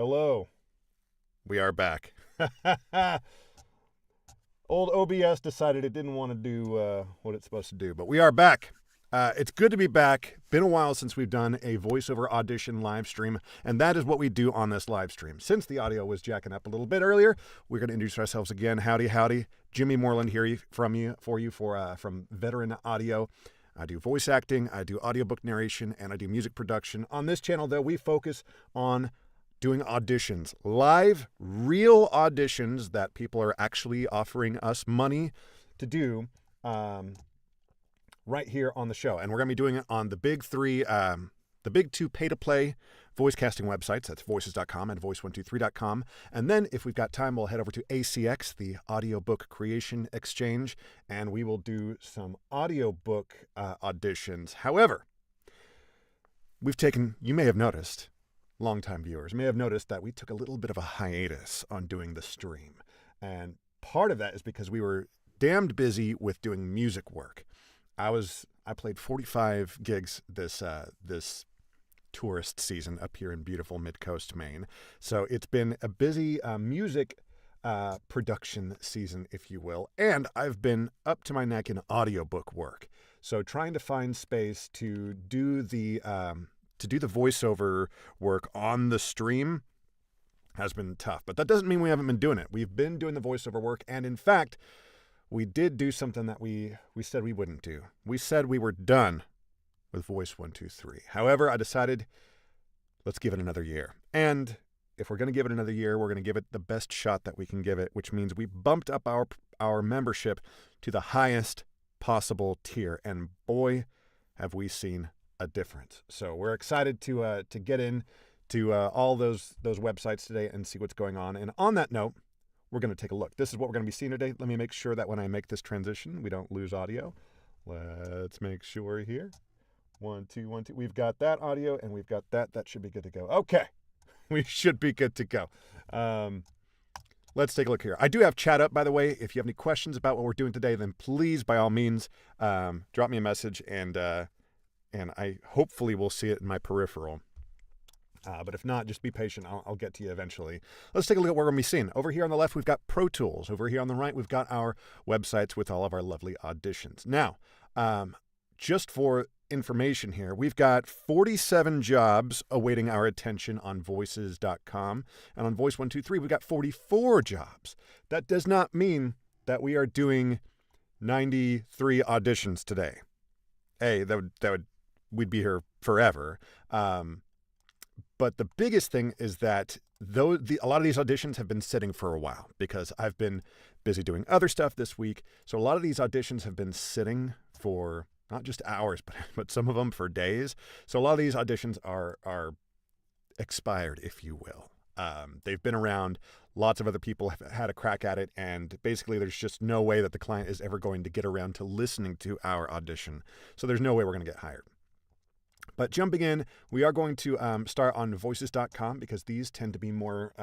Hello. We are back. Old OBS decided it didn't want to do what it's supposed to do, but we are back. It's good to be back. Been a while since we've done a voiceover audition live stream, and that is what we do on this live stream. Since the audio was jacking up a little bit earlier, we're going to introduce ourselves again. Howdy, howdy. Jimmy Moreland here from Veteran Audio. I do voice acting, I do audiobook narration, and I do music production. On this channel, though, we focus on doing auditions, live, real auditions that people are actually offering us money to do right here on the show. And we're going to be doing it on the big two pay-to-play voice casting websites. That's voices.com and voice123.com. And then if we've got time, we'll head over to ACX, the Audiobook Creation Exchange, and we will do some audiobook auditions. However, you may have noticed, longtime viewers may have noticed that we took a little bit of a hiatus on doing the stream. And part of that is because we were damned busy with doing music work. I played 45 gigs this tourist season up here in beautiful Mid-Coast, Maine. So it's been a busy music production season, if you will. And I've been up to my neck in audiobook work. So trying to find space to do the voiceover work on the stream has been tough. But that doesn't mean we haven't been doing it. We've been doing the voiceover work. And in fact, we did do something that we said we wouldn't do. We said we were done with Voice123. However, I decided, let's give it another year. And if we're going to give it another year, we're going to give it the best shot that we can give it, which means we bumped up our membership to the highest possible tier. And boy, have we seen a difference. So we're excited to get in to all those websites today and see what's going on. And on that note, we're going to take a look. This is what we're going to be seeing today. Let me make sure that when I make this transition, we don't lose audio. Let's make sure here. 1, 2, 1, 2. We've got that audio and we've got that. That should be good to go. Okay. We should be good to go. Let's take a look here. I do have chat up, by the way. If you have any questions about what we're doing today, then please, by all means, drop me a message and I hopefully will see it in my peripheral. But if not, just be patient. I'll get to you eventually. Let's take a look at what we're going to be seeing. Over here on the left, we've got Pro Tools. Over here on the right, we've got our websites with all of our lovely auditions. Now, just for information here, we've got 47 jobs awaiting our attention on voices.com. And on Voice123, we've got 44 jobs. That does not mean that we are doing 93 auditions today. We'd be here forever. But the biggest thing is that a lot of these auditions have been sitting for a while because I've been busy doing other stuff this week. So a lot of these auditions have been sitting for not just hours, but some of them for days. So a lot of these auditions are expired, if you will. They've been around. Lots of other people have had a crack at it. And basically, there's just no way that the client is ever going to get around to listening to our audition. So there's no way we're going to get hired. But jumping in, we are going to start on voices.com because these tend to be more,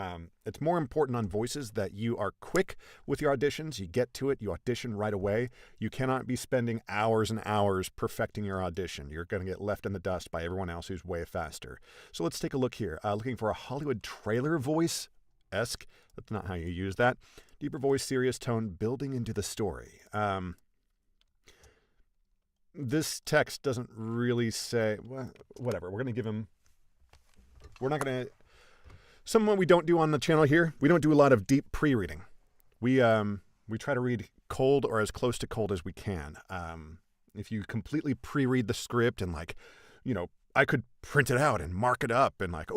it's more important on Voices that you are quick with your auditions. You get to it, you audition right away. You cannot be spending hours and hours perfecting your audition. You're going to get left in the dust by everyone else who's way faster. So let's take a look here. Looking for a Hollywood trailer voice-esque. That's not how you use that. Deeper voice, serious tone, building into the story. This text doesn't really say, well, whatever. We're going to give him, we're not going to, someone we don't do on the channel here, we don't do a lot of deep pre-reading. We try to read cold or as close to cold as we can. If you completely pre-read the script and I could print it out and mark it up and make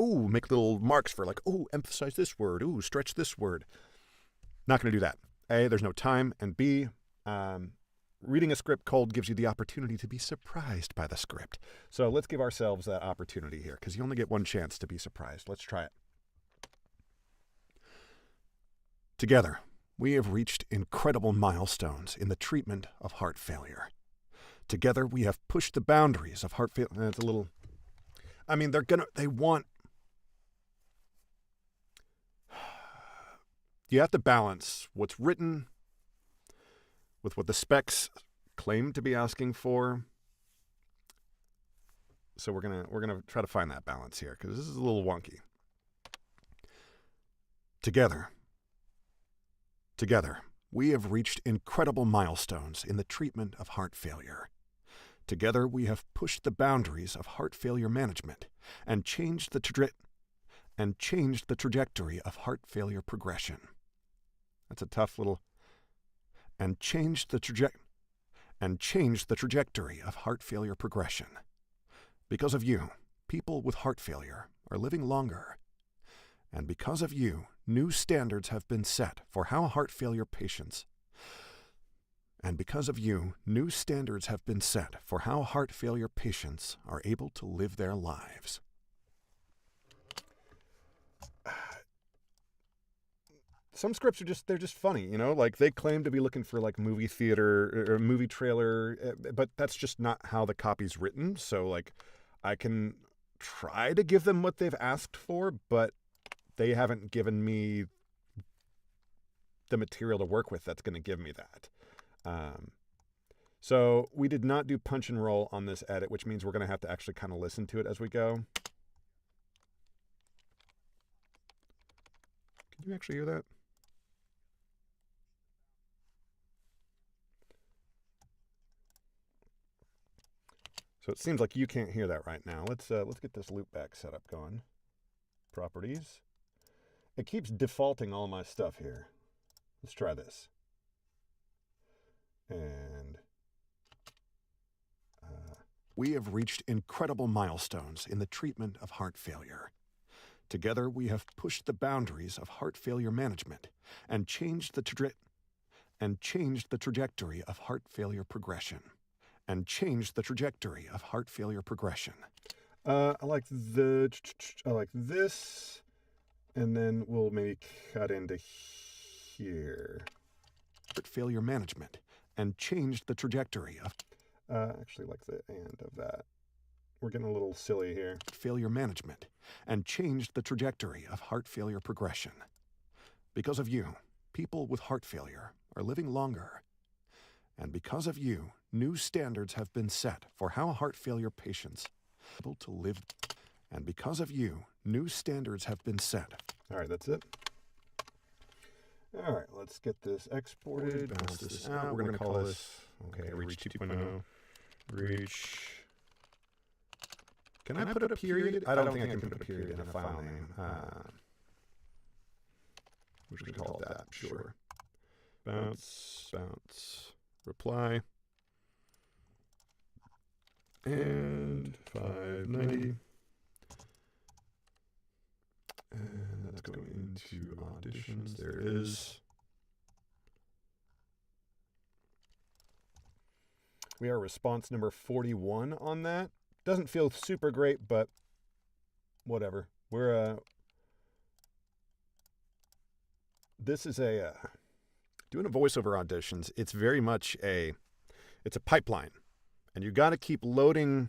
little marks for emphasize this word, stretch this word. Not going to do that. A, there's no time, and B, reading a script cold gives you the opportunity to be surprised by the script. So let's give ourselves that opportunity here because you only get one chance to be surprised. Let's try it. Together, we have reached incredible milestones in the treatment of heart failure. Together, we have pushed the boundaries of heart failure. It's a little, they want, you have to balance what's written with what the specs claim to be asking for. So we're gonna try to find that balance here because this is a little wonky. Together, we have reached incredible milestones in the treatment of heart failure. Together, we have pushed the boundaries of heart failure management and changed the trajectory of heart failure progression. That's a tough little. And changed the trajectory of heart failure progression. Because of you, people with heart failure are living longer. And because of you, new standards have been set for how heart failure patients are able to live their lives. Some scripts they're just funny, you know, like they claim to be looking for like movie theater or movie trailer, but that's just not how the copy's written. So like I can try to give them what they've asked for, but they haven't given me the material to work with that's going to give me that. So we did not do punch and roll on this edit, which means we're going to have to actually kind of listen to it as we go. Can you actually hear that? So it seems like you can't hear that right now. Let's get this loopback setup going. Properties. It keeps defaulting all my stuff here. Let's try this. And we have reached incredible milestones in the treatment of heart failure. Together, we have pushed the boundaries of heart failure management and changed the trajectory of heart failure progression. I like this, and then we'll maybe cut into here. Heart failure management and changed the trajectory of. Actually, like the end of that. We're getting a little silly here. Failure management and changed the trajectory of heart failure progression. Because of you, people with heart failure are living longer. And because of you, new standards have been set for how heart failure patients are able to live. And because of you, new standards have been set. All right, that's it. All right, let's get this exported. Bounce this out. We're going to call this, okay, Reach 2.0. Reach. Can I put a period? I don't think I can put a period in a file name. We're just going to call it that, sure. Bounce, reply. And 590. And that's going into auditions. There it is. We are response number 41 on that. Doesn't feel super great, but whatever. We're this is a doing a voiceover auditions. It's very much it's a pipeline, and you got to keep loading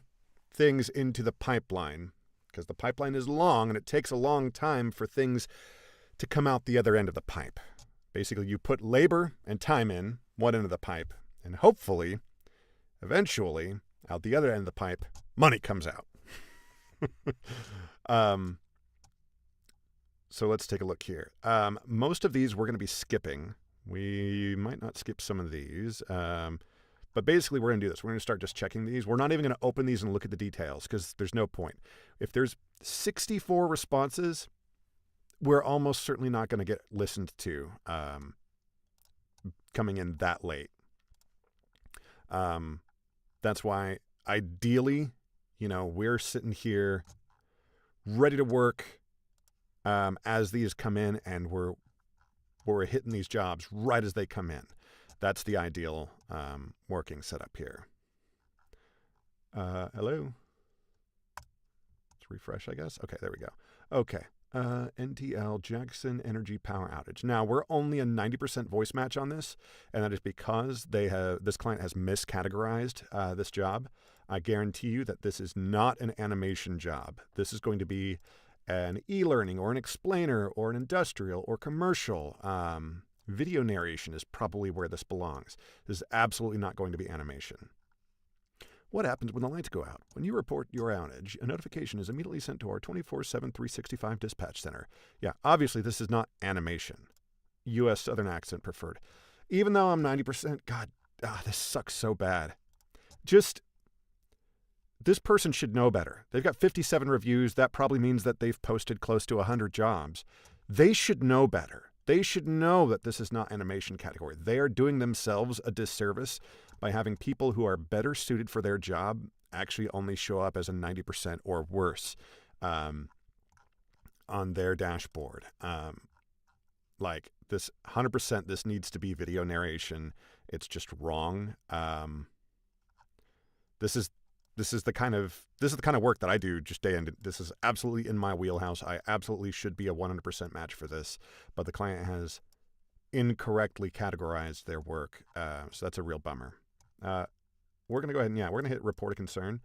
things into the pipeline because the pipeline is long and it takes a long time for things to come out the other end of the pipe. Basically, you put labor and time in one end of the pipe, and hopefully, eventually, out the other end of the pipe, money comes out. So let's take a look here. Most of these we're going to be skipping. We might not skip some of these. But basically, we're going to do this. We're going to start just checking these. We're not even going to open these and look at the details because there's no point. If there's 64 responses, we're almost certainly not going to get listened to coming in that late. That's why, ideally, we're sitting here ready to work as these come in, and we're hitting these jobs right as they come in. That's the ideal working setup here. Hello? Let's refresh, I guess. Okay, there we go. Okay. NTL Jackson Energy Power Outage. Now, we're only a 90% voice match on this, and that is because this client has miscategorized this job. I guarantee you that this is not an animation job. This is going to be an e-learning or an explainer or an industrial or commercial. Video narration is probably where this belongs. This is absolutely not going to be animation. What happens when the lights go out? When you report your outage, a notification is immediately sent to our 24/7 365 dispatch center. Yeah, obviously this is not animation. U.S. Southern accent preferred. Even though I'm 90%, God, this sucks so bad. Just, this person should know better. They've got 57 reviews. That probably means that they've posted close to 100 jobs. They should know better. They should know that this is not animation category. They are doing themselves a disservice by having people who are better suited for their job actually only show up as a 90% or worse on their dashboard. Like this 100%, this needs to be video narration. It's just wrong. This is the kind of work that I do just day in. This is absolutely in my wheelhouse. I absolutely should be a 100% match for this, but the client has incorrectly categorized their work. So that's a real bummer. We're going to go ahead and, we're going to hit report a concern.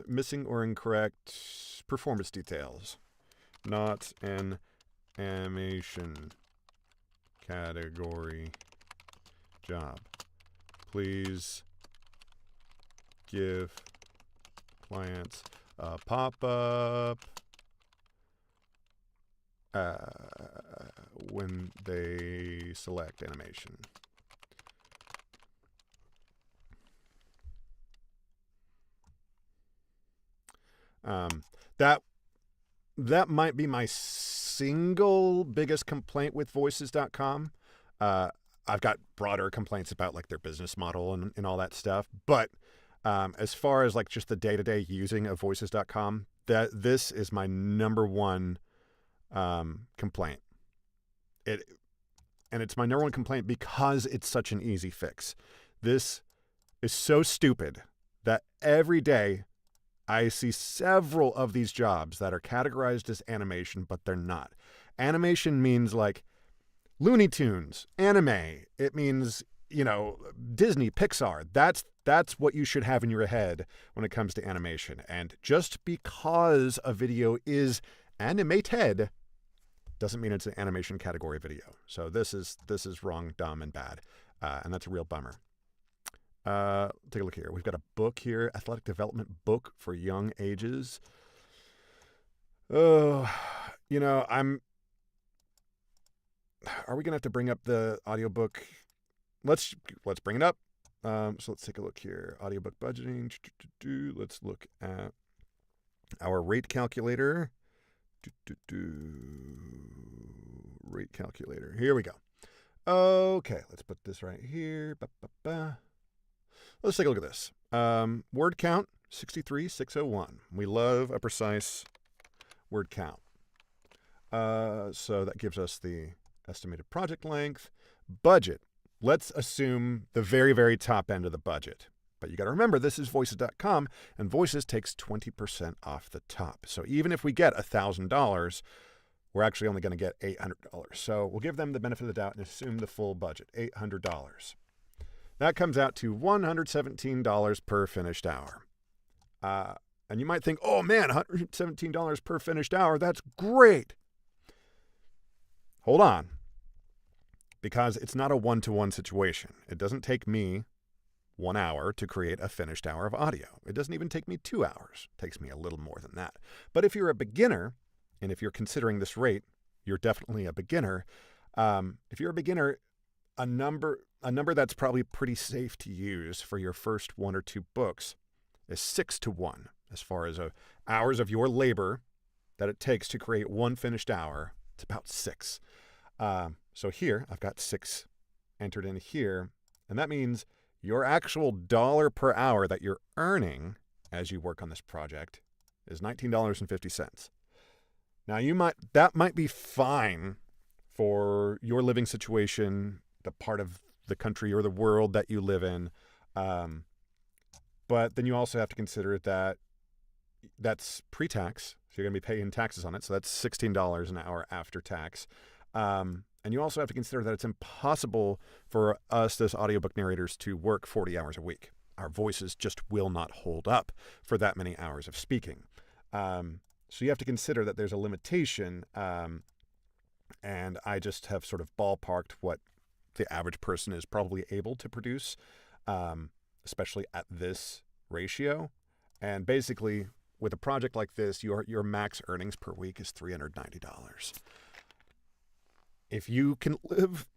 Missing or incorrect performance details. Not an animation category job. Please give clients a pop-up when they select animation. That might be my single biggest complaint with voices.com. I've got broader complaints about like their business model and all that stuff. But as far as like just the day-to-day using of voices.com, this is my number one complaint. And it's my number one complaint because it's such an easy fix. This is so stupid that every day I see several of these jobs that are categorized as animation, but they're not. Animation means like Looney Tunes, anime. It means, Disney, Pixar. That's what you should have in your head when it comes to animation. And just because a video is animated doesn't mean it's an animation category video. So this is wrong, dumb, and bad. And that's a real bummer. Take a look here. We've got a book here, athletic development book for young ages. Oh, are we going to have to bring up the audiobook? Let's bring it up. So let's take a look here. Audiobook budgeting. Let's look at our rate calculator. Rate calculator. Here we go. Okay, let's put this right here. Let's take a look at this. Word count, 63,601. We love a precise word count. So that gives us the estimated project length. Budget. Let's assume the very, very top end of the budget. But you got to remember, this is voices.com, and Voices takes 20% off the top. So even if we get $1,000, we're actually only going to get $800. So we'll give them the benefit of the doubt and assume the full budget, $800. That comes out to $117 per finished hour. And you might think, oh man, $117 per finished hour, that's great. Hold on. Because it's not a one-to-one situation. It doesn't take me 1 hour to create a finished hour of audio. It doesn't even take me 2 hours. It takes me a little more than that. But if you're a beginner, and if you're considering this rate, you're definitely a beginner. If you're a beginner, a number that's probably pretty safe to use for your first 1 or 2 books is 6-to-1 as far as hours of your labor that it takes to create one finished hour. It's about 6. So here I've got 6 entered in here, and that means your actual dollar per hour that you're earning as you work on this project is $19.50. Now that might be fine for your living situation, the part of the country or the world that you live in. But then you also have to consider that that's pre-tax. So you're going to be paying taxes on it. So that's $16 an hour after tax. And you also have to consider that it's impossible for us as audiobook narrators to work 40 hours a week. Our voices just will not hold up for that many hours of speaking. So you have to consider that there's a limitation. And I just have sort of ballparked what the average person is probably able to produce. especially at this ratio. And basically, with a project like this, your max earnings per week is $390. If you can live,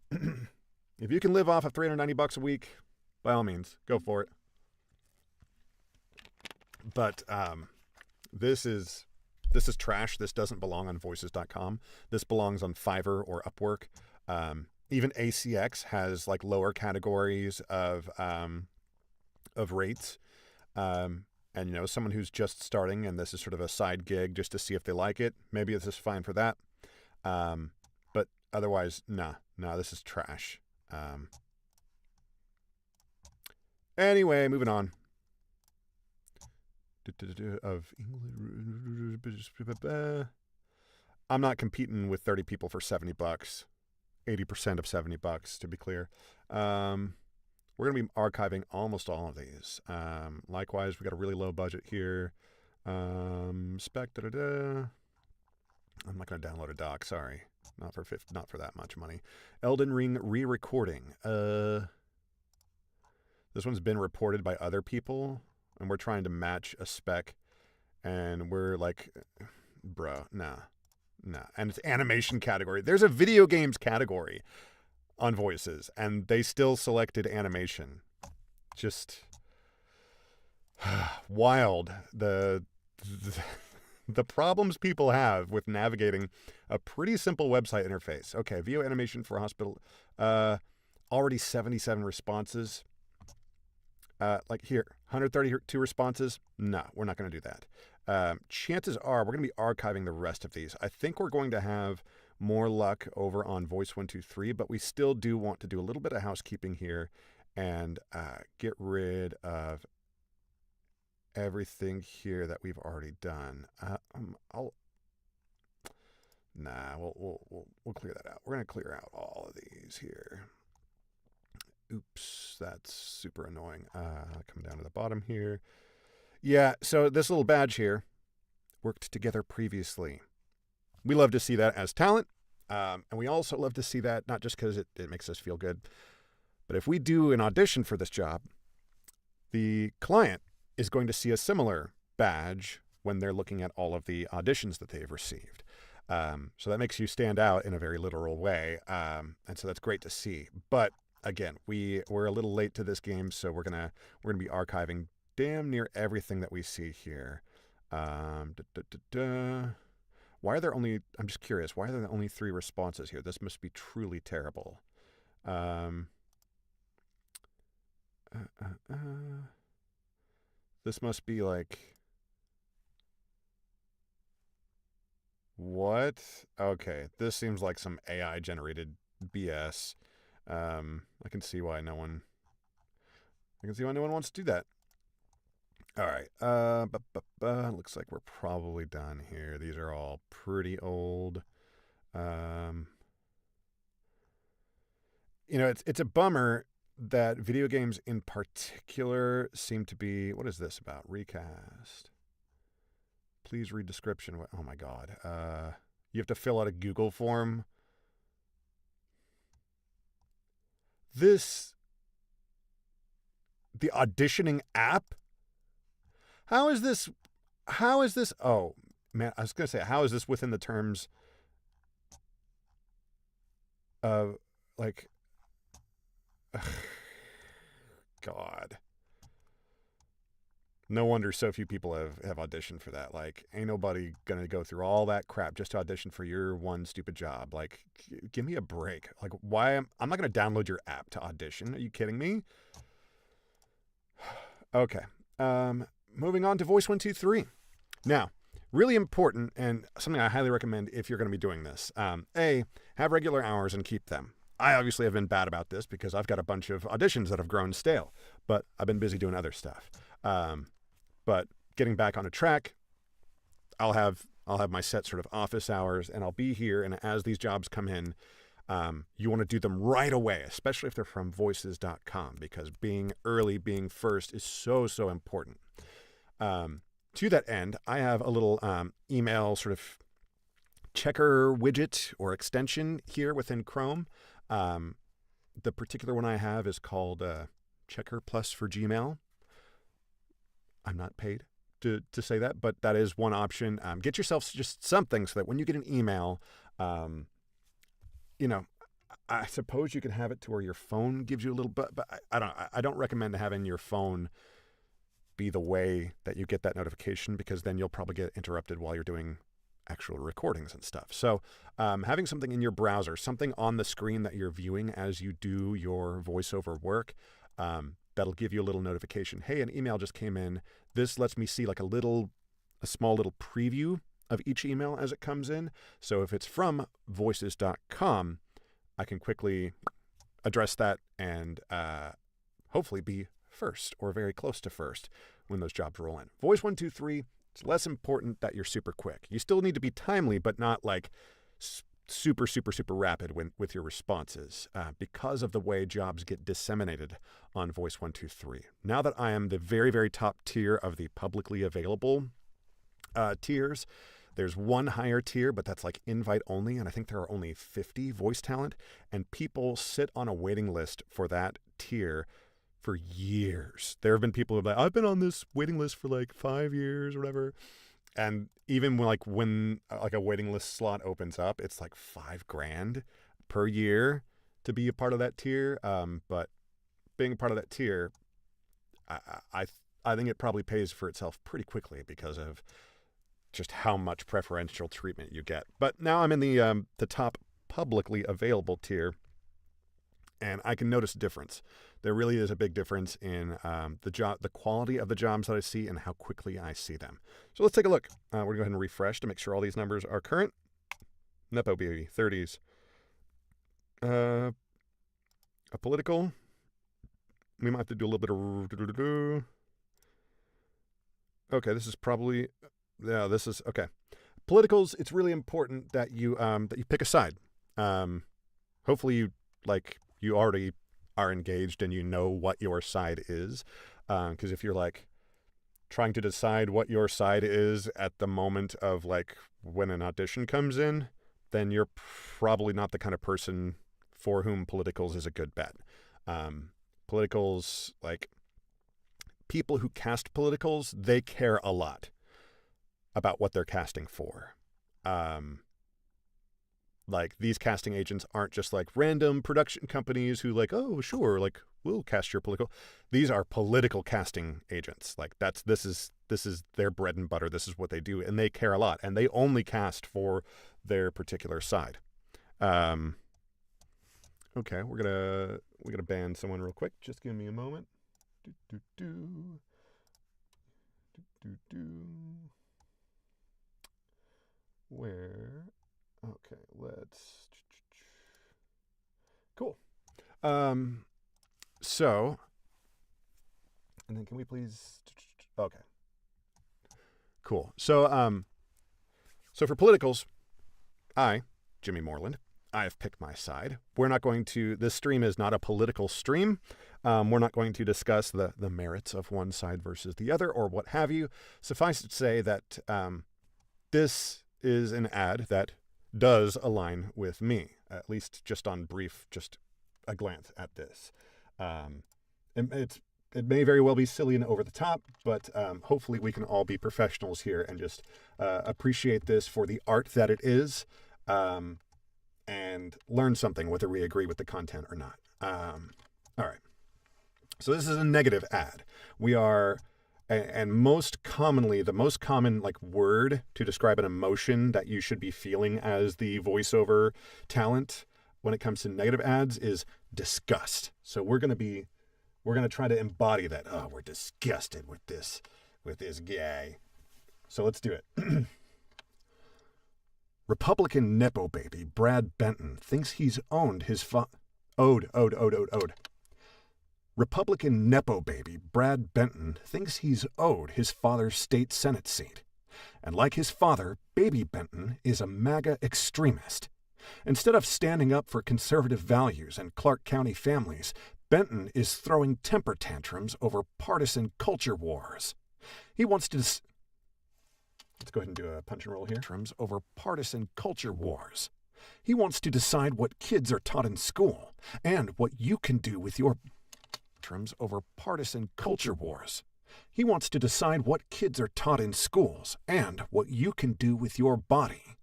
if you can live off of $390 a week, by all means, go for it. But this is trash. This doesn't belong on voices.com. This belongs on Fiverr or Upwork. Even ACX has like lower categories of rates. And, you know, someone who's just starting and this is sort of a side gig just to see if they like it, maybe this is fine for that. But otherwise, no, this is trash. Anyway, moving on. I'm not competing with 30 people for $70. 80% of $70, to be clear. We're going to be archiving almost all of these. Likewise, we got a really low budget here. Spec, I'm not going to download a doc. Sorry, not for that much money. Elden Ring re-recording. This one's been reported by other people, and we're trying to match a spec, and we're like, bro, nah. And it's animation category. There's a video games category on Voices, and they still selected animation. Just wild. The problems people have with navigating a pretty simple website interface. Okay, video animation for a hospital. Already 77 responses. Like here, 132 responses. No, we're not going to do that. Chances are we're going to be archiving the rest of these. I think we're going to have more luck over on Voice123, but we still do want to do a little bit of housekeeping here and get rid of everything here that we've already done. We'll clear that out. We're going to clear out all of these here. Oops, that's super annoying. Come down to the bottom here. Yeah, so this little badge here, worked together previously. We love to see that as talent, and we also love to see that not just because it makes us feel good, but if we do an audition for this job, the client is going to see a similar badge when they're looking at all of the auditions that they've received. So that makes you stand out in a very literal way, and so that's great to see. But again, we're a little late to this game, so we're gonna be archiving damn near everything that we see here. Why are there only? I'm just curious. Why are there only 3 responses here? This must be truly terrible. This must be like what? Okay, this seems like some AI generated BS. I can see why no one wants to do that. All right. Looks like we're probably done here. These are all pretty old. You know, it's a bummer that video games in particular seem to be. What is this about? Recast. Please read description. Oh my God. You have to fill out a Google form. The auditioning app? How is this? Oh, man, I was going to say, how is this within the terms of, like, God. No wonder so few people have auditioned for that. Like, ain't nobody going to go through all that crap just to audition for your one stupid job. Like, give me a break. Like, why? I'm not going to download your app to audition. Are you kidding me? Okay. Moving on to Voice123. Now, really important and something I highly recommend if you're going to be doing this. A, have regular hours and keep them. I obviously have been bad about this because I've got a bunch of auditions that have grown stale, but I've been busy doing other stuff. But getting back on a track, I'll have my set sort of office hours, and I'll be here. And as these jobs come in, you want to do them right away, especially if they're from voices.com, because being early, being first is so, so important. To that end, I have a little email sort of checker widget or extension here within Chrome. The particular one I have is called Checker Plus for Gmail. I'm not paid to say that, but that is one option. Get yourself just something so that when you get an email, you know, I suppose you can have it to where your phone gives you a little, but I don't recommend having your phone be the way that you get that notification, because then you'll probably get interrupted while you're doing actual recordings and stuff. So having something in your browser, something on the screen that you're viewing as you do your voiceover work, that'll give you a little notification. Hey, an email just came in. This lets me see like a small little preview of each email as it comes in. So if it's from voices.com, I can quickly address that and hopefully be first or very close to first when those jobs roll in. Voice123, it's less important that you're super quick. You still need to be timely, but not like super rapid with your responses because of the way jobs get disseminated on Voice123. Now that I am the very top tier of the publicly available tiers, there's one higher tier, but that's like invite only, and I think there are only 50 voice talent, and people sit on a waiting list for that tier for years. There have been people who are like, I've been on this waiting list for like 5 years or whatever. And even when a waiting list slot opens up, it's like $5,000 per year to be a part of that tier. But being a part of that tier, I think it probably pays for itself pretty quickly because of just how much preferential treatment you get. But now I'm in the top publicly available tier, and I can notice a difference. There really is a big difference in the quality of the jobs that I see and how quickly I see them. So let's take a look. We're going to go ahead and refresh to make sure all these numbers are current. Nepo baby, 30s. A political. We might have to do a little bit of... Okay, this is probably... Yeah, this is... Okay. Politicals, it's really important that you pick a side. Hopefully you already are engaged and you know what your side is. Because if you're like trying to decide what your side is at the moment of like when an audition comes in, then you're probably not the kind of person for whom politicals is a good bet. Politicals, like people who cast politicals, they care a lot about what they're casting for. Like these casting agents aren't just like random production companies who like, oh, sure, like we'll cast your political. These are political casting agents. Like this is their bread and butter. This is what they do, and they care a lot, and they only cast for their particular side. Okay, we're gonna ban someone real quick. Just give me a moment. Where? Okay, let's... Cool. So, and then can we please... Okay. Cool. So, so for politicals, Jimmy Moreland, I have picked my side. We're not going to... This stream is not a political stream. We're not going to discuss the merits of one side versus the other or what have you. Suffice it to say that this is an ad that does align with me, at least just on just a glance at this. It may very well be silly and over the top, but hopefully we can all be professionals here and just appreciate this for the art that it is, and learn something, whether we agree with the content or not. All right. So this is a negative ad. We are... And most commonly, the most common like word to describe an emotion that you should be feeling as the voiceover talent when it comes to negative ads is disgust. So we're going to try to embody that. Oh, we're disgusted with this guy. So let's do it. Republican Nepo baby Brad Benton thinks he's owned his Ode. Republican Nepo baby Brad Benton thinks he's owed his father's state Senate seat. And like his father, baby Benton is a MAGA extremist. Instead of standing up for conservative values and Clark County families, Benton is throwing temper tantrums over partisan culture wars. He wants to... Let's go ahead and do a punch and roll here. Over partisan culture wars. He wants to decide what kids are taught in school and what you can do with your... tantrums over partisan culture wars. He wants to decide what kids are taught in schools and what you can do with your body.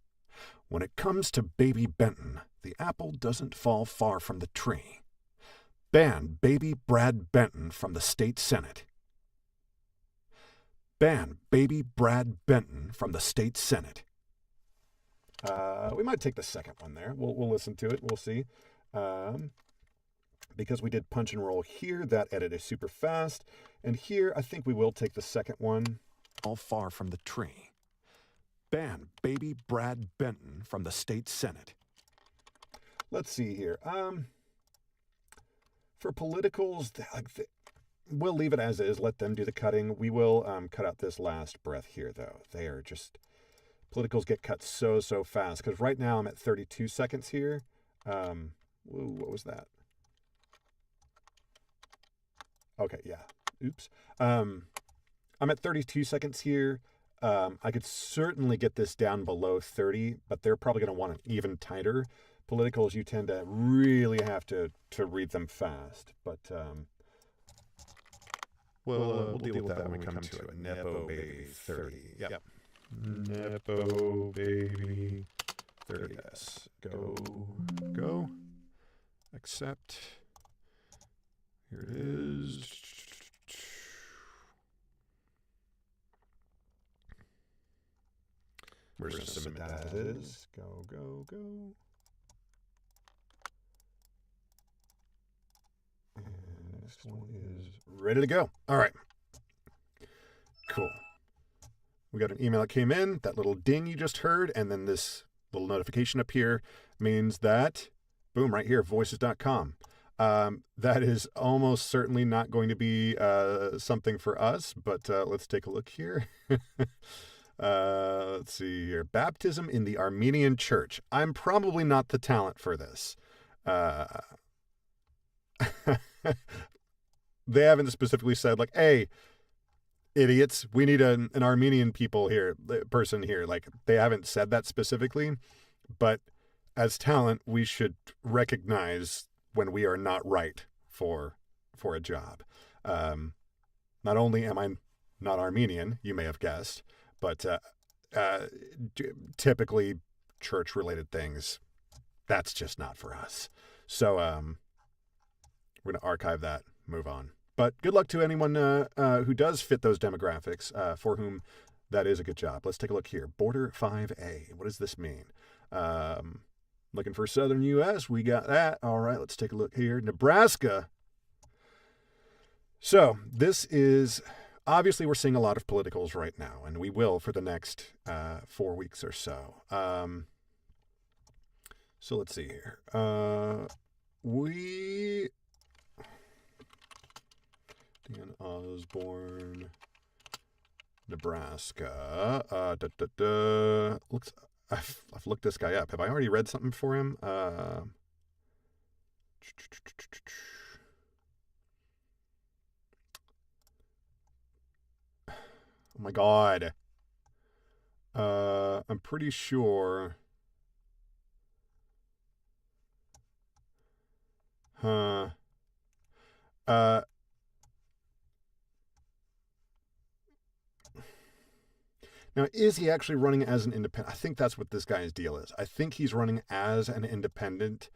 When it comes to baby Benton, the apple doesn't fall far from the tree. Ban baby Brad Benton from the state Senate. Ban baby Brad Benton from the state Senate. We might take the second one there. We'll listen to it. We'll see. Because we did punch and roll here, that edit is super fast. And here, I think we will take the second one. All far from the tree. Ban baby Brad Benton from the state Senate. Let's see here. For politicals, we'll leave it as is. Let them do the cutting. We will cut out this last breath here, though. They are just... Politicals get cut so fast. Because right now I'm at 32 seconds here. What was that? Okay, yeah. Oops. I'm at 32 seconds here. I could certainly get this down below 30, but they're probably going to want it even tighter. Politicals, you tend to really have to read them fast. But we'll deal with that when we come to it. Nepo Baby 30. Yep. Nepo Baby 30. Yes. Go. Accept. Here it is. We're just going to submit that as is. Go. And next one is ready to go. All right. Cool. We got an email that came in, that little ding you just heard, and then this little notification up here means that, boom, right here, voices.com. That is almost certainly not going to be something for us, but let's take a look here. Let's see here. Baptism in the Armenian Church. I'm probably not the talent for this. They haven't specifically said, like, hey, idiots, we need an Armenian person here. Like, they haven't said that specifically, but as talent, we should recognize when we are not right for a job. Not only am I not Armenian, you may have guessed, but typically church-related things, that's just not for us. So we're going to archive that, move on. But good luck to anyone who does fit those demographics, for whom that is a good job. Let's take a look here. Border 5A. What does this mean? Looking for Southern U.S. We got that. All right, let's take a look here. Nebraska. So this is... Obviously, we're seeing a lot of politicals right now, and we will for the next 4 weeks or so. So let's see here. Dan Osborne, Nebraska. Looks. I've looked this guy up. Have I already read something for him? Oh my God. I'm pretty sure. Now, is he actually running as an independent? I think that's what this guy's deal is. I think he's running as an independent.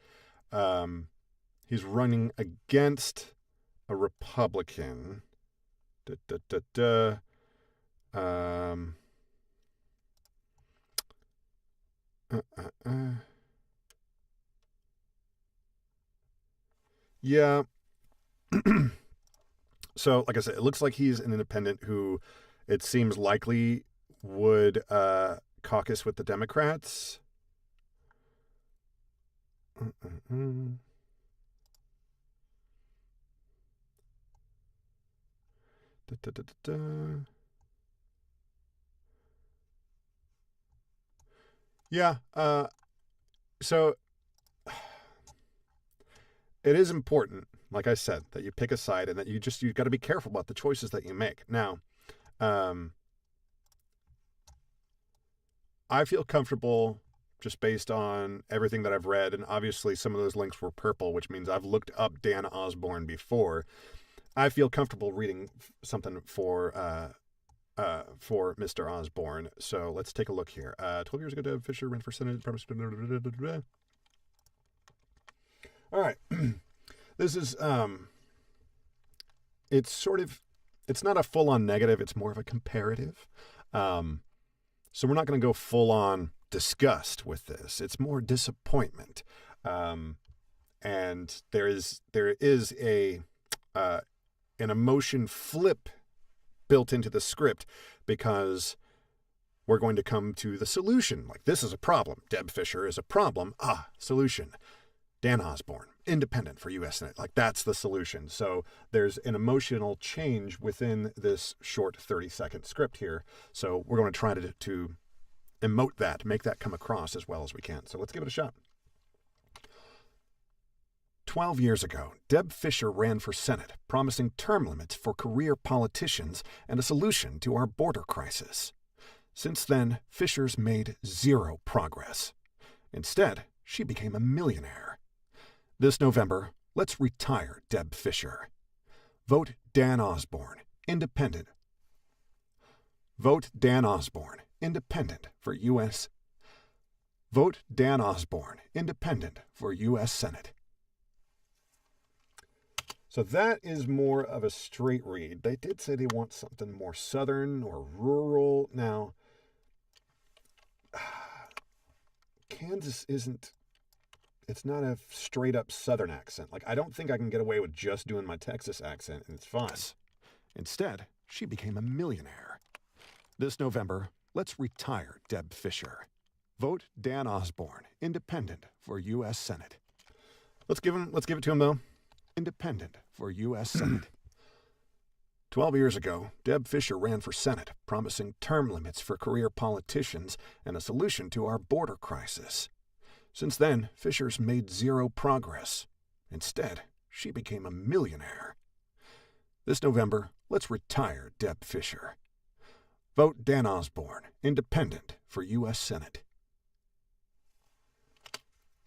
He's running against a Republican. Yeah. So, like I said, it looks like he's an independent who it seems likely would caucus with the Democrats. Yeah. So it is important, like I said, that you pick a side and that you've got to be careful about the choices that you make. Now, I feel comfortable just based on everything that I've read, and obviously some of those links were purple, which means I've looked up Dan Osborne before. I feel comfortable reading something for Mr. Osborne. So let's take a look here. 12 years ago, Deb Fisher ran for Senate. All right. This is, it's not a full-on negative. It's more of a comparative. So we're not going to go full-on disgust with this. It's more disappointment. And there is an emotion flip built into the script because we're going to come to the solution. Like, this is a problem. Deb Fisher is a problem. Solution. Dan Osborne, independent for U.S. Senate. Like, that's the solution. So there's an emotional change within this short 30-second script here. So we're going to try to emote that, make that come across as well as we can. So let's give it a shot. 12 years ago, Deb Fisher ran for Senate, promising term limits for career politicians and a solution to our border crisis. Since then, Fisher's made zero progress. Instead, she became a millionaire. This November, let's retire Deb Fisher. Vote Dan Osborne, independent. Vote Dan Osborne, independent for U.S. Vote Dan Osborne, independent for U.S. Senate. So that is more of a straight read. They did say they want something more southern or rural. Now, Kansas it's not a straight up southern accent. Like, I don't think I can get away with just doing my Texas accent and it's fine. Instead, she became a millionaire. This November, let's retire Deb Fisher. Vote Dan Osborne, independent for U.S. Senate. Let's give it to him though. Independent for U.S. Senate. 12 years ago, Deb Fisher ran for Senate, promising term limits for career politicians and a solution to our border crisis. Since then, Fisher's made zero progress. Instead, she became a millionaire. This November, let's retire Deb Fisher. Vote Dan Osborne, independent for U.S. Senate.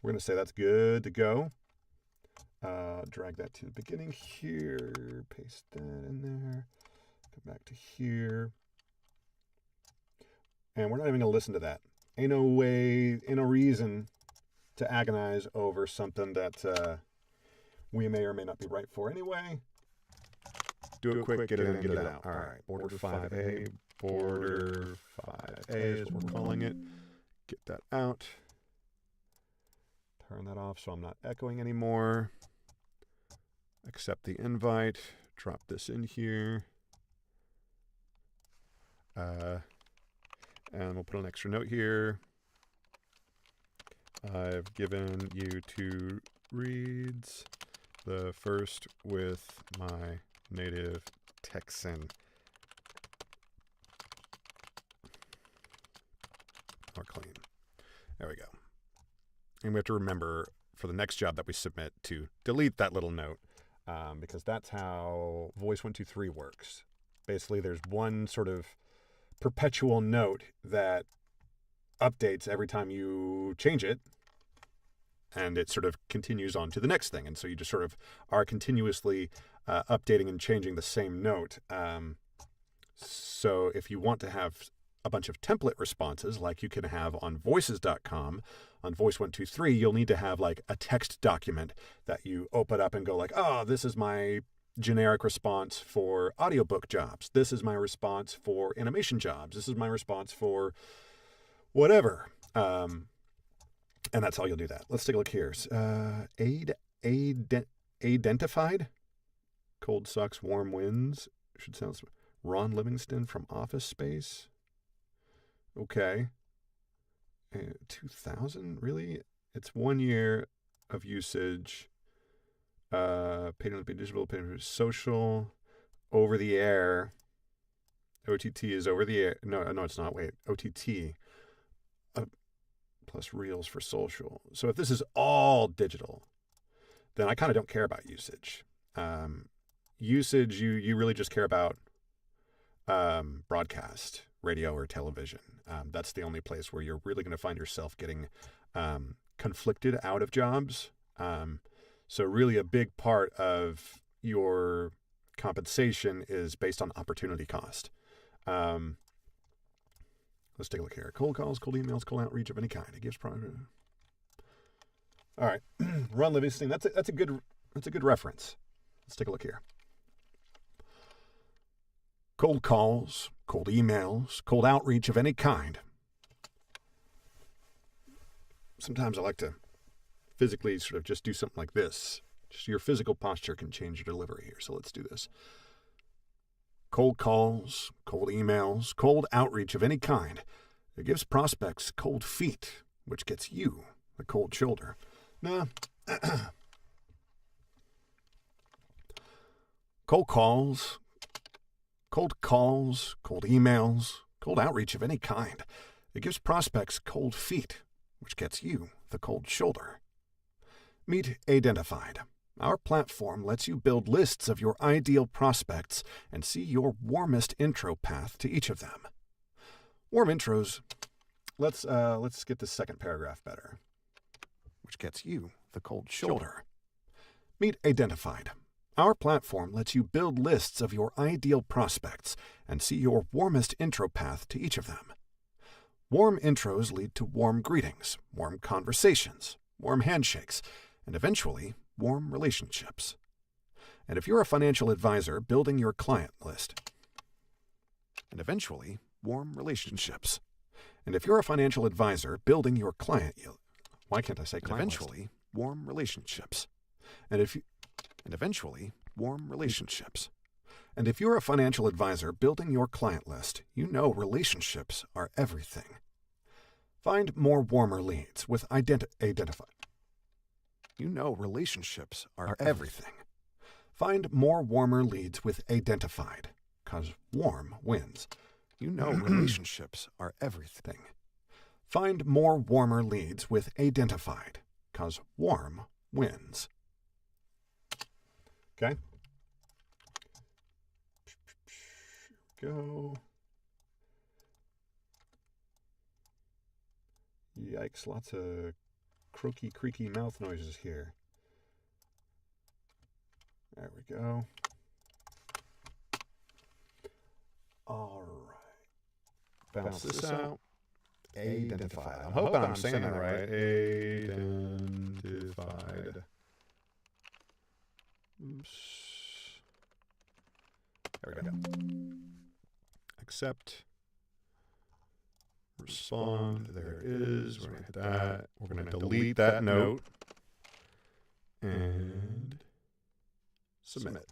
We're going to say that's good to go. Drag that to the beginning here, paste that in there, come back to here. And we're not even going to listen to that. Ain't no reason to agonize over something that we may or may not be right for anyway. Do it quick, get it in, get it out. All right, border 5A, border 5A is what we're calling it. Get that out. Turn that off so I'm not echoing anymore. Accept the invite. Drop this in here. And we'll put an extra note here. I've given you 2 reads. The first with my native Texan. More clean. There we go. And we have to remember for the next job that we submit to delete that little note because that's how Voice123 works. Basically, there's one sort of perpetual note that updates every time you change it, and it sort of continues on to the next thing. And so you just sort of are continuously updating and changing the same note. So if you want to have a bunch of template responses like you can have on voices.com, on Voice123, you'll need to have like a text document that you open up and go like, oh, this is my generic response for audiobook jobs. This is my response for animation jobs. This is my response for whatever. And that's how you'll do that. Let's take a look here. Identified. Cold sucks, warm winds. Should sound Ron Livingston from Office Space. Okay. 2000? Really? It's 1 year of usage. Paid on the digital, paid on social, over the air. OTT is over the air. No, it's not. Wait, OTT plus Reels for social. So if this is all digital, then I kind of don't care about usage. Usage, you really just care about broadcast, radio or television. That's the only place where you're really going to find yourself getting conflicted out of jobs. So really a big part of your compensation is based on opportunity cost. Let's take a look here. Cold calls, cold emails, cold outreach of any kind. It gives All right, Ron Livingston. That's a good reference. Let's take a look here. Cold calls, cold emails, cold outreach of any kind. Sometimes I like to physically sort of just do something like this. Just your physical posture can change your delivery here. So let's do this. Cold calls, cold emails, cold outreach of any kind. It gives prospects cold feet, which gets you the cold shoulder. Nah. Cold calls, cold emails, cold outreach of any kind. It gives prospects cold feet, which gets you the cold shoulder. Meet Identified. Our platform lets you build lists of your ideal prospects and see your warmest intro path to each of them. Warm intros. Let's get this second paragraph better. Which gets you the cold shoulder. Meet Identified. Our platform lets you build lists of your ideal prospects and see your warmest intro path to each of them. Warm intros lead to warm greetings, warm conversations, warm handshakes, and eventually warm relationships. And if you're a financial advisor building your client list, and eventually warm relationships. And if you're a financial advisor building your client, why can't I say client eventually list? Warm relationships. And eventually warm relationships. And if you're a financial advisor building your client list, you know relationships are everything. Find more warmer leads with Identified. You know relationships are everything. Find more warmer leads with Identified, because warm wins. You know relationships are everything. Find more warmer leads with Identified, because warm wins. Okay. Go. Yikes, lots of croaky, creaky mouth noises here. There we go. All right. Bounce this out. Identified. I'm hoping I'm saying that right. Identified. Oops. There we go. Accept. Respond. There it is. We're going to hit that. We're going to delete that note. And submit.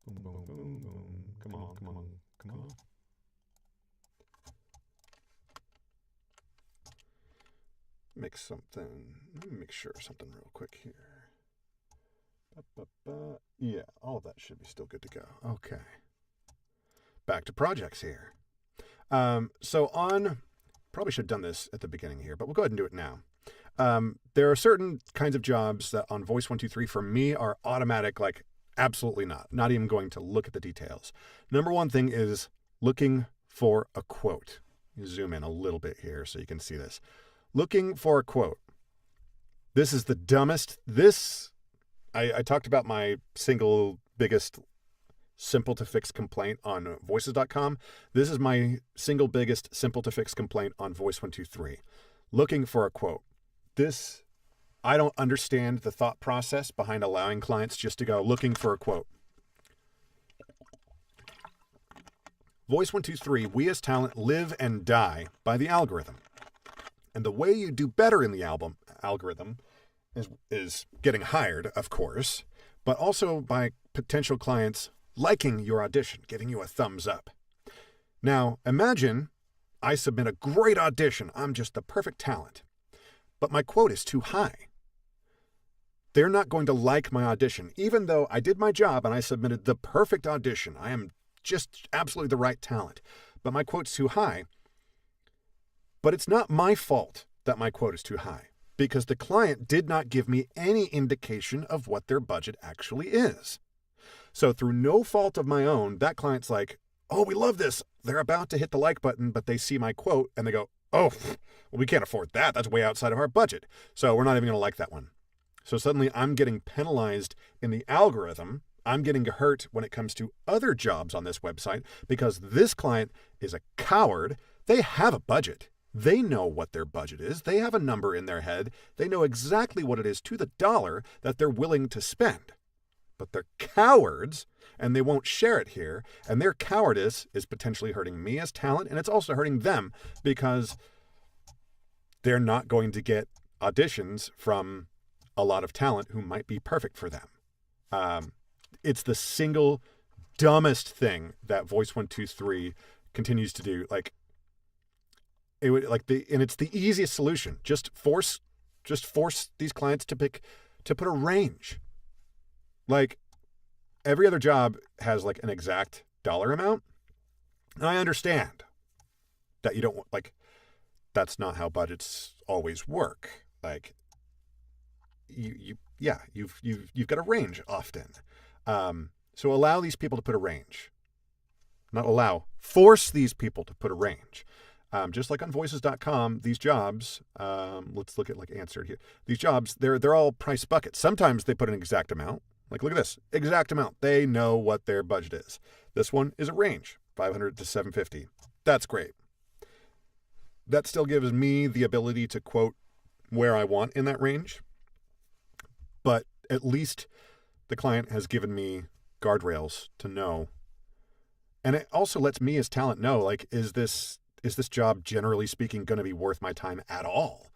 Boom, boom, boom, boom. Come on, come on, come on. Make sure something real quick here. Yeah, all of that should be still good to go. Okay. Back to projects here. Probably should have done this at the beginning here, but we'll go ahead and do it now. There are certain kinds of jobs that on Voice123 for me are automatic, like absolutely not even going to look at the details. Number one thing is looking for a quote. You zoom in a little bit here so you can see this. Looking for a quote. This is the dumbest. I talked about my single biggest simple to fix complaint on voices.com. This is my single biggest simple to fix complaint on Voice123. Looking for a quote. I don't understand the thought process behind allowing clients just to go looking for a quote. Voice123, we as talent live and die by the algorithm. And the way you do better in the algorithm is getting hired, of course, but also by potential clients liking your audition, giving you a thumbs up. Now, imagine I submit a great audition. I'm just the perfect talent. But my quote is too high. They're not going to like my audition, even though I did my job and I submitted the perfect audition. I am just absolutely the right talent. But my quote's too high. But it's not my fault that my quote is too high, because the client did not give me any indication of what their budget actually is. So through no fault of my own, that client's like, oh, we love this. They're about to hit the like button, but they see my quote and they go, oh, well, we can't afford that. That's way outside of our budget. So we're not even going to like that one. So suddenly I'm getting penalized in the algorithm. I'm getting hurt when it comes to other jobs on this website because this client is a coward. They have a budget. They know what their budget is. They have a number in their head. They know exactly what it is to the dollar that they're willing to spend. But they're cowards and they won't share it here. And their cowardice is potentially hurting me as talent, and it's also hurting them because they're not going to get auditions from a lot of talent who might be perfect for them. It's the single dumbest thing that Voice123 continues to do. Like it would and it's the easiest solution. Just force these clients to put a range. Like every other job has like an exact dollar amount. And I understand that you don't like, that's not how budgets always work. Like you've got a range often. So allow these people to put a range. Not allow, force these people to put a range. Just like on voices.com, these jobs, let's look at like answered here. These jobs, they're all price buckets. Sometimes they put an exact amount. Like look at this, exact amount. They know what their budget is. This one is a range, 500 to 750. That's great. That still gives me the ability to quote where I want in that range. But at least the client has given me guardrails to know. And it also lets me as talent know, like, is this job, generally speaking, going to be worth my time at all?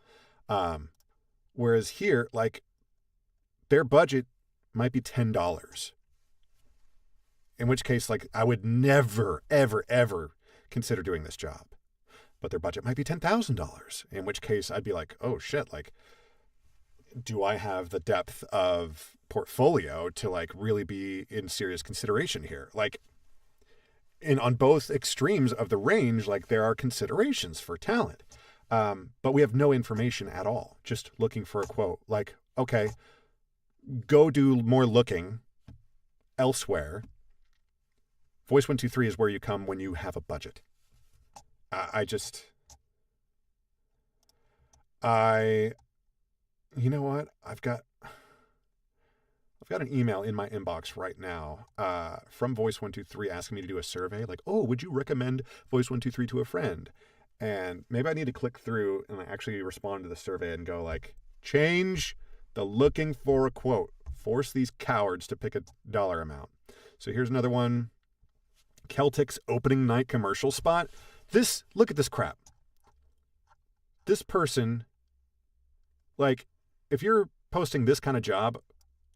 Whereas here, like, their budget might be $10. In which case, like, I would never, ever, ever consider doing this job. But their budget might be $10,000. In which case, I'd be like, oh shit, like, do I have the depth of portfolio to like really be in serious consideration here? Like, on both extremes of the range, like there are considerations for talent. But we have no information at all. Just looking for a quote. Like, okay, go do more looking elsewhere. Voice123 is where you come when you have a budget. You know what? I've got an email in my inbox right now from Voice123 asking me to do a survey. Like, oh, would you recommend Voice123 to a friend? And maybe I need to click through and actually respond to the survey and go like, change the looking for a quote. Force these cowards to pick a dollar amount. So here's another one. Celtic's opening night commercial spot. Look at this crap. This person, like, if you're posting this kind of job,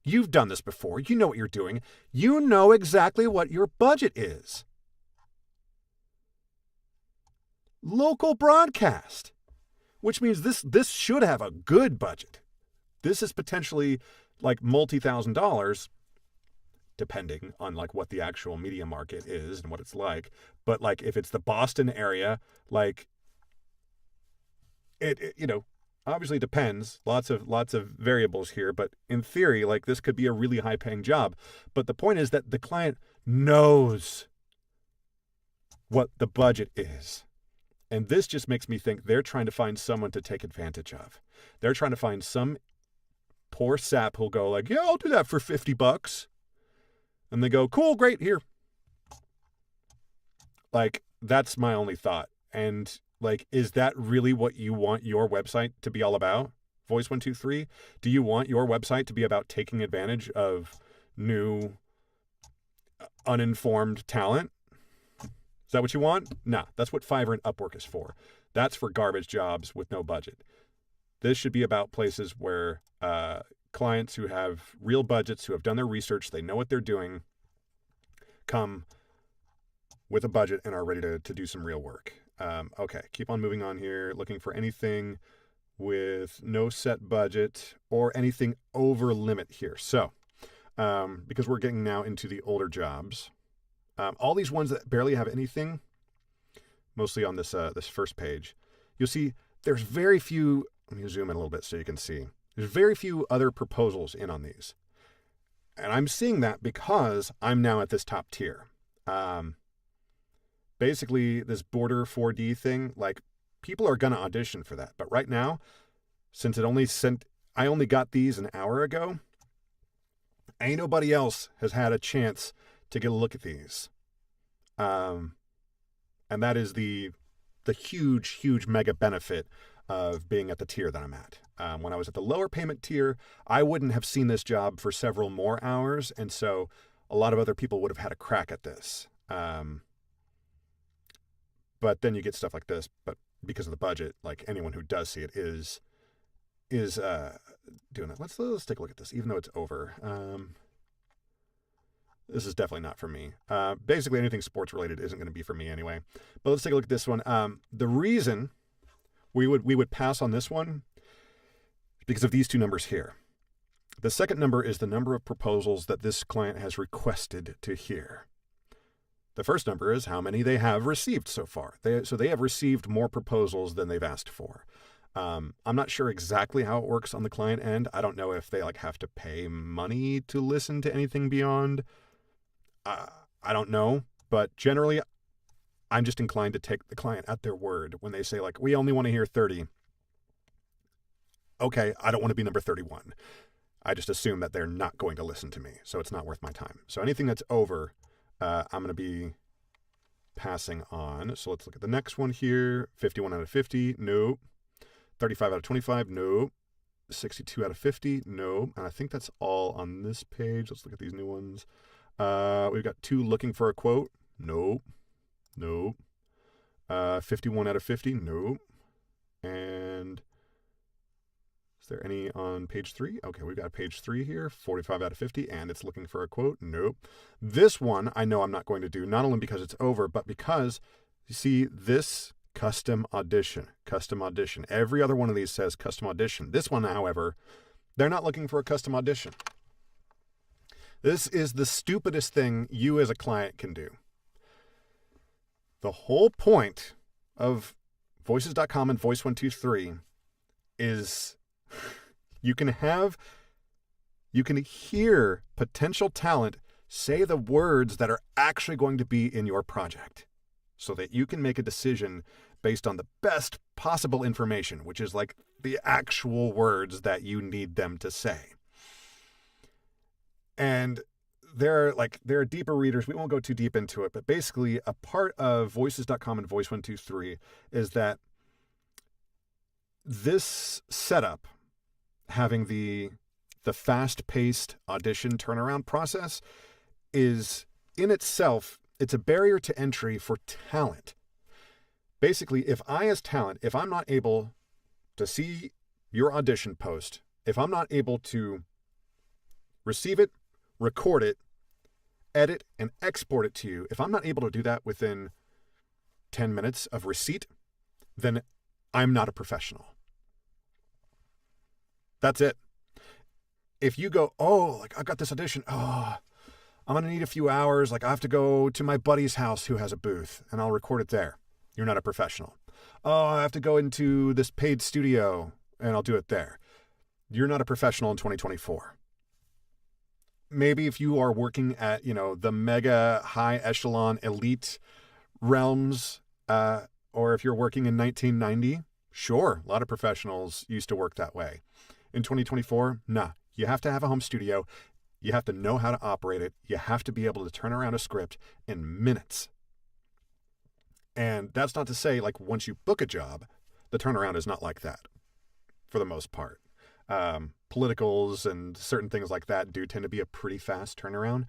you've done this before. You know what you're doing. You know exactly what your budget is. Local broadcast, which means this should have a good budget. This is potentially like multi-$1,000s, depending on like what the actual media market is and what it's like. But like if it's the Boston area, like it you know, obviously depends. Lots of variables here, but in theory, like this could be a really high paying job. But the point is that the client knows what the budget is. And this just makes me think they're trying to find someone to take advantage of. They're trying to find some poor sap who'll go like, yeah, I'll do that for $50. And they go, cool, great, here. Like, that's my only thought. And like, is that really what you want your website to be all about? Voice123? Do you want your website to be about taking advantage of new, uninformed talent? Is that what you want? Nah, that's what Fiverr and Upwork is for. That's for garbage jobs with no budget. This should be about places where clients who have real budgets, who have done their research, they know what they're doing, come with a budget and are ready to do some real work. Okay, keep on moving on here. Looking for anything with no set budget or anything over limit here. So, because we're getting now into the older jobs, all these ones that barely have anything, mostly on this first page, you'll see there's very few. Let me zoom in a little bit so you can see. There's very few other proposals in on these. And I'm seeing that because I'm now at this top tier. Basically, this border 4D thing, like, people are going to audition for that. But right now, since it only sent I only got these an hour ago. Ain't nobody else has had a chance to get a look at these. And that is the huge mega benefit of being at the tier that I'm at. When I was at the lower payment tier, I wouldn't have seen this job for several more hours, and so a lot of other people would have had a crack at this. But then you get stuff like this, but because of the budget, like anyone who does see it is doing it. Let's take a look at this, even though it's over. This is definitely not for me. Basically, anything sports related isn't going to be for me anyway. But let's take a look at this one. The reason we would pass on this one is because of these two numbers here. The second number is the number of proposals that this client has requested to hear. The first number is how many they have received so far. So they have received more proposals than they've asked for. I'm not sure exactly how it works on the client end. I don't know if they have to pay money to listen to anything beyond. I don't know, but generally I'm just inclined to take the client at their word when they say we only want to hear 30. Okay, I don't want to be number 31. I just assume that they're not going to listen to me, so it's not worth my time. So anything that's over, I'm going to be passing on. So let's look at the next one here. 51 out of 50, nope. 35 out of 25, nope. 62 out of 50, nope. And I think that's all on this page. Let's look at these new ones. We've got 2 looking for a quote. Nope. 51 out of 50, nope. And is there any on page 3? Okay, we've got page 3 here, 45 out of 50, and it's looking for a quote. Nope. This one I know I'm not going to do, not only because it's over, but because, you see, this custom audition. Every other one of these says custom audition. This one, however, they're not looking for a custom audition. This is the stupidest thing you as a client can do. The whole point of voices.com and Voice123 is you can hear potential talent say the words that are actually going to be in your project so that you can make a decision based on the best possible information, which is the actual words that you need them to say. And there are deeper readers. We won't go too deep into it, but basically a part of voices.com and Voice123 is that this setup, having the fast-paced audition turnaround process, is in itself, it's a barrier to entry for talent. Basically, if I'm not able to see your audition post, if I'm not able to receive it, record it, edit, and export it to you, if I'm not able to do that within 10 minutes of receipt, then I'm not a professional. That's it. If you go, I've got this audition, I'm going to need a few hours, I have to go to my buddy's house who has a booth, and I'll record it there. You're not a professional. I have to go into this paid studio, and I'll do it there. You're not a professional in 2024. Maybe if you are working at, the mega high echelon elite realms, or if you're working in 1990, sure, a lot of professionals used to work that way. In 2024, nah, you have to have a home studio. You have to know how to operate it. You have to be able to turn around a script in minutes. And that's not to say, once you book a job, the turnaround is not like that, for the most part. Politicals and certain things like that do tend to be a pretty fast turnaround.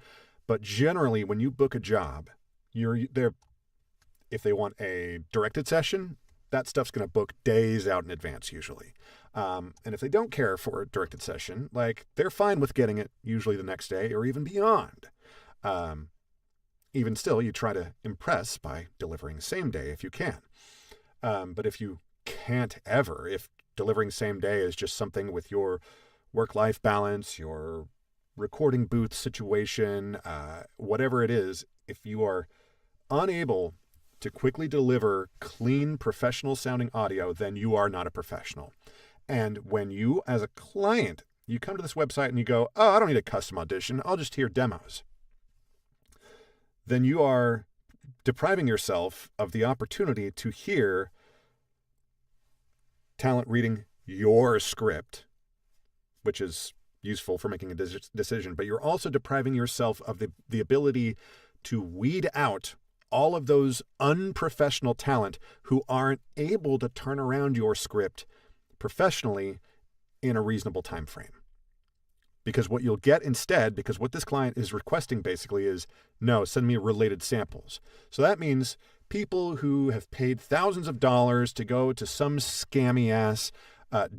But generally, when you book a job, you're there. If they want a directed session, that stuff's going to book days out in advance usually. And if they don't care for a directed session, they're fine with getting it usually the next day or even beyond. Even still, you try to impress by delivering same day if you can. But if you can't ever, if delivering same day is just something with your work-life balance, your recording booth situation, whatever it is, if you are unable to quickly deliver clean, professional-sounding audio, then you are not a professional. And when you, as a client, you come to this website and you go, I don't need a custom audition, I'll just hear demos, then you are depriving yourself of the opportunity to hear talent reading your script which is useful for making a decision, but you're also depriving yourself of the ability to weed out all of those unprofessional talent who aren't able to turn around your script professionally in a reasonable time frame. Because what you'll get instead, because what this client is requesting basically is, no, send me related samples. So that means people who have paid thousands of dollars to go to some scammy ass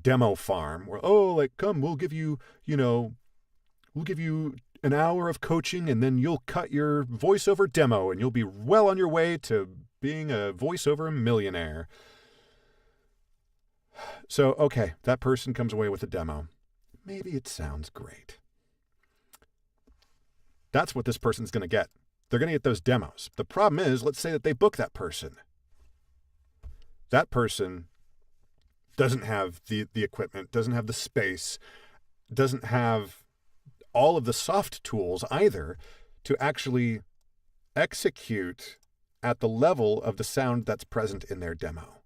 demo farm where, oh, like, come, we'll give you an hour of coaching and then you'll cut your voiceover demo and you'll be well on your way to being a voiceover millionaire. So, okay, that person comes away with a demo. Maybe it sounds great. That's what this person's going to get. They're going to get those demos. The problem is, let's say that they book that person. That person doesn't have the equipment, doesn't have the space, doesn't have all of the soft tools either to actually execute at the level of the sound that's present in their demo.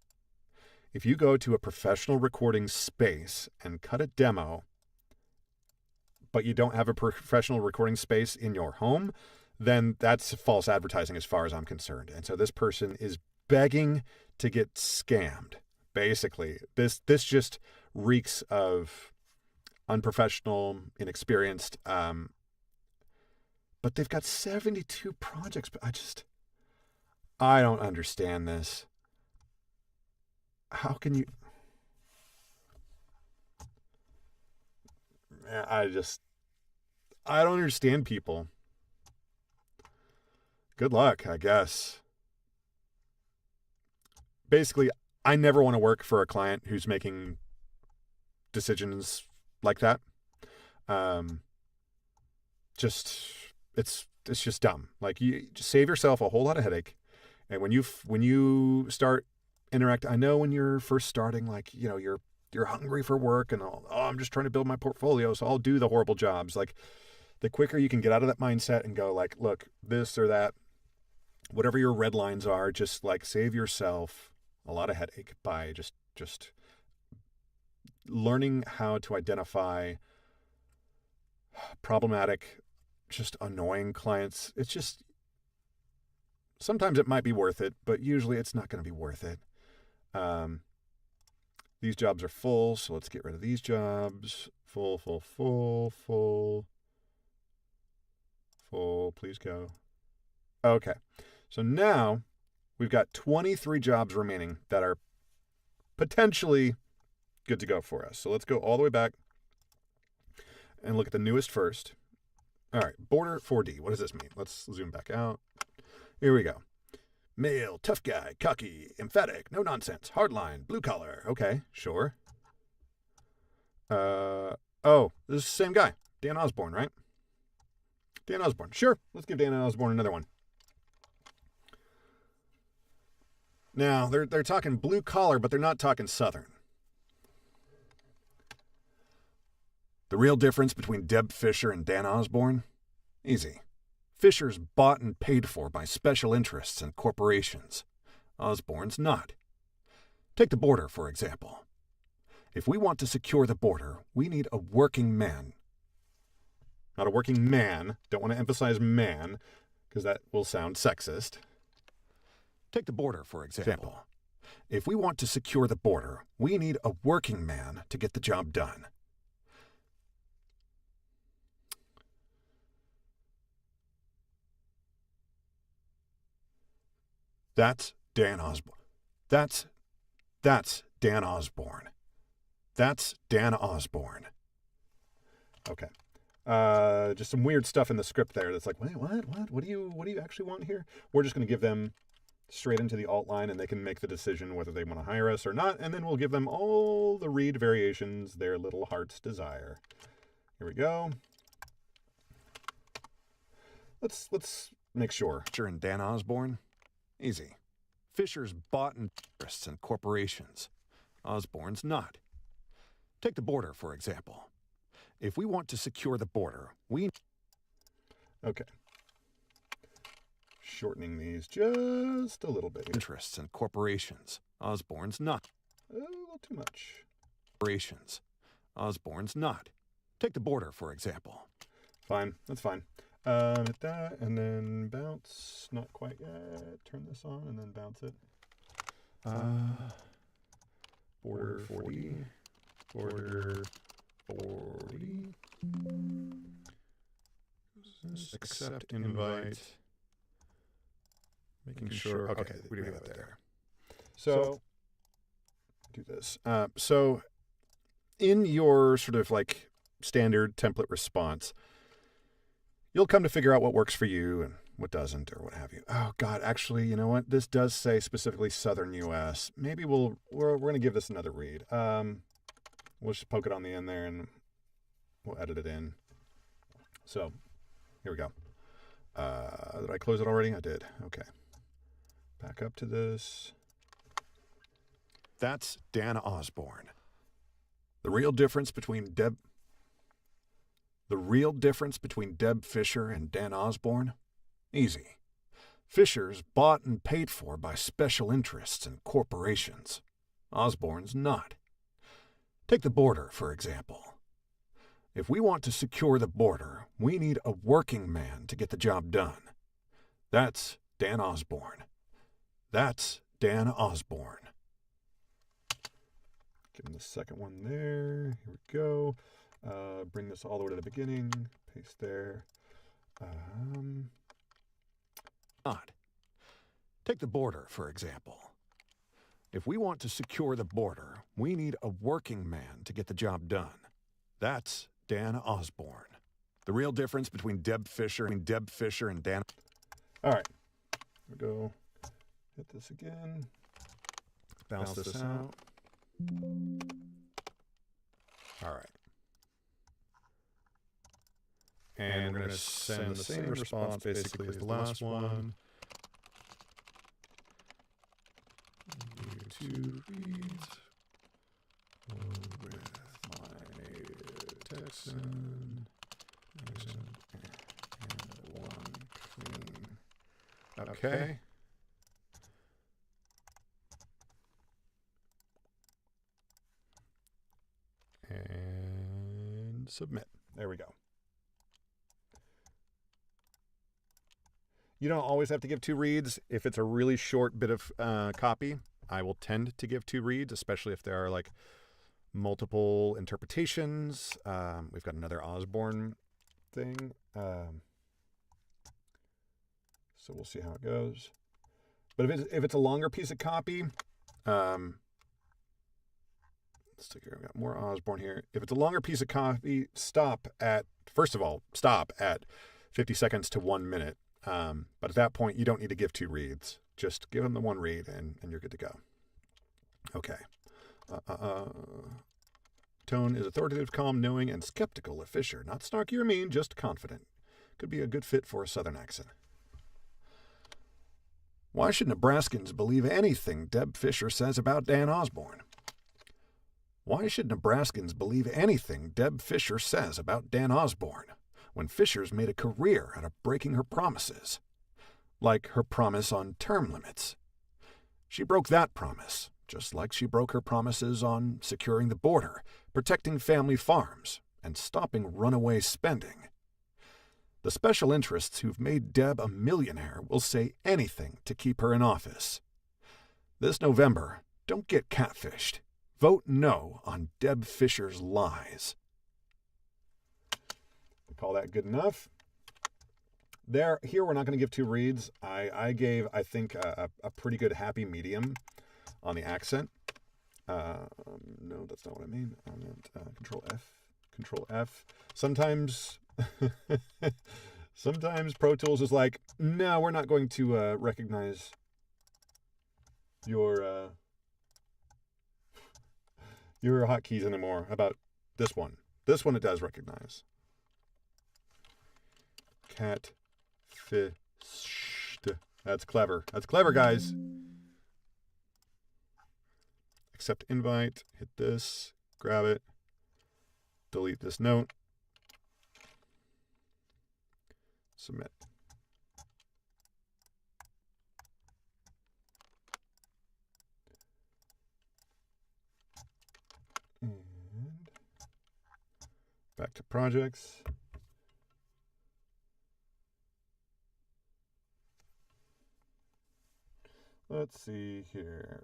If you go to a professional recording space and cut a demo, but you don't have a professional recording space in your home, then that's false advertising as far as I'm concerned. And so this person is begging to get scammed. Basically, this just reeks of unprofessional, inexperienced, but they've got 72 projects. But I don't understand this. How can you? I don't understand people. Good luck, I guess. Basically, I never want to work for a client who's making decisions like that. It's just dumb. Like, you just save yourself a whole lot of headache. And when you start interact, I know when you're first starting, like, you're hungry for work and I'm just trying to build my portfolio, so I'll do the horrible jobs. Like, the quicker you can get out of that mindset and go like, look, this or that, whatever your red lines are, just like save yourself a lot of headache by just learning how to identify problematic, just annoying clients. It's just, sometimes it might be worth it, but usually it's not going to be worth it. These jobs are full, so let's get rid of these jobs. Full, please go. Okay, so now we've got 23 jobs remaining that are potentially good to go for us. So let's go all the way back and look at the newest first. All right, border 4D. What does this mean? Let's zoom back out. Here we go. Male, tough guy, cocky, emphatic, no nonsense, hardline, blue collar. Okay, sure. Oh, this is the same guy. Dan Osborne, right? Dan Osborne. Sure, let's give Dan Osborne another one. Now, they're talking blue collar, but they're not talking Southern. The real difference between Deb Fisher and Dan Osborne? Easy. Fisher's bought and paid for by special interests and corporations. Osborne's not. Take the border, for example. If we want to secure the border, we need a working man. Not a working man. Don't want to emphasize man, because that will sound sexist. Take the border, for example. If we want to secure the border, we need a working man to get the job done. That's Dan Osborne. That's Dan Osborne. That's Dan Osborne. Okay. Just some weird stuff in the script there that's like, wait, what do you actually want here? We're just going to give them straight into the alt line and they can make the decision whether they want to hire us or not, and then we'll give them all the read variations their little hearts desire. Here we go. Let's make sure. Fisher and Dan Osborne? Easy. Fisher's bought interests and corporations. Osborne's not. Take the border, for example. If we want to secure the border, we... Okay. Shortening these just a little bit. Interests and corporations. Osborne's not. A little too much. Corporations. Osborne's not. Take the border, for example. Fine, that's fine. Hit that, and then bounce. Not quite yet. Turn this on, and then bounce it. Border 40. Border 40. Accept invite. Making sure. Okay, we do have it there. So, do this. So, in your sort of like standard template response, you'll come to figure out what works for you and what doesn't, or what have you. Oh God, actually, you know what? This does say specifically Southern U.S. Maybe we're going to give this another read. We'll just poke it on the end there, and we'll edit it in. So, here we go. Did I close it already? I did. Okay. Back up to this. That's Dan Osborne. The real difference between Deb Fisher and Dan Osborne? Easy. Fisher's bought and paid for by special interests and corporations. Osborne's not. Take the border, for example. If we want to secure the border, we need a working man to get the job done. That's Dan Osborne. That's Dan Osborne. Give him the second one there. Here we go. Bring this all the way to the beginning. Paste there. Odd. Take the border, for example. If we want to secure the border, we need a working man to get the job done. That's Dan Osborne. The real difference between Deb Fisher and Dan... All right. Here we go. Hit this again. Bounce this out. All right. And we're going to send the same response basically as the last one. Two reads. One with my native Texan and one clean. Okay. And submit. There we go. You don't always have to give 2 reads. If it's a really short bit of copy, I will tend to give 2 reads, especially if there are like multiple interpretations. We've got another Osborne thing. So we'll see how it goes. But if it's a longer piece of copy, let's take here. We've got more Osborne here. If it's a longer piece of copy, first of all, stop at 50 seconds to 1 minute. But at that point, you don't need to give 2 reads. Just give them the 1 read, and you're good to go. Okay. Tone is authoritative, calm, knowing, and skeptical of Fisher. Not snarky or mean, just confident. Could be a good fit for a Southern accent. Why should Nebraskans believe anything Deb Fisher says about Dan Osborne? Why should Nebraskans believe anything Deb Fisher says about Dan Osborne when Fisher's made a career out of breaking her promises? Like her promise on term limits. She broke that promise, just like she broke her promises on securing the border, protecting family farms, and stopping runaway spending. The special interests who've made Deb a millionaire will say anything to keep her in office. This November, don't get catfished. Vote no on Deb Fisher's lies. We call that good enough. Here we're not going to give 2 reads. I gave, I think, a pretty good happy medium on the accent. No, that's not what I mean. I meant Control F. Sometimes Pro Tools is like, no, we're not going to recognize your hotkeys anymore. How about this one? This one it does recognize. Catfished. That's clever. That's clever, guys. Accept invite. Hit this. Grab it. Delete this note. Submit. And Back to projects. Let's see here.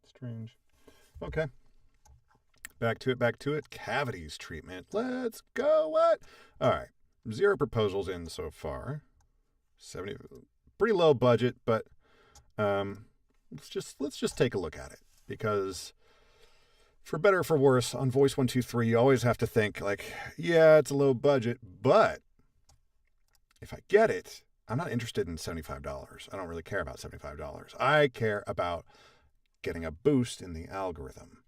Strange. Okay. Back to it. Cavities treatment. Let's go. What? All right. 0 proposals in so far. 70. Pretty low budget, but let's just take a look at it, because for better or for worse, on Voice123, you always have to think like, yeah, it's a low budget, but if I get it, I'm not interested in $75. I don't really care about $75. I care about getting a boost in the algorithm.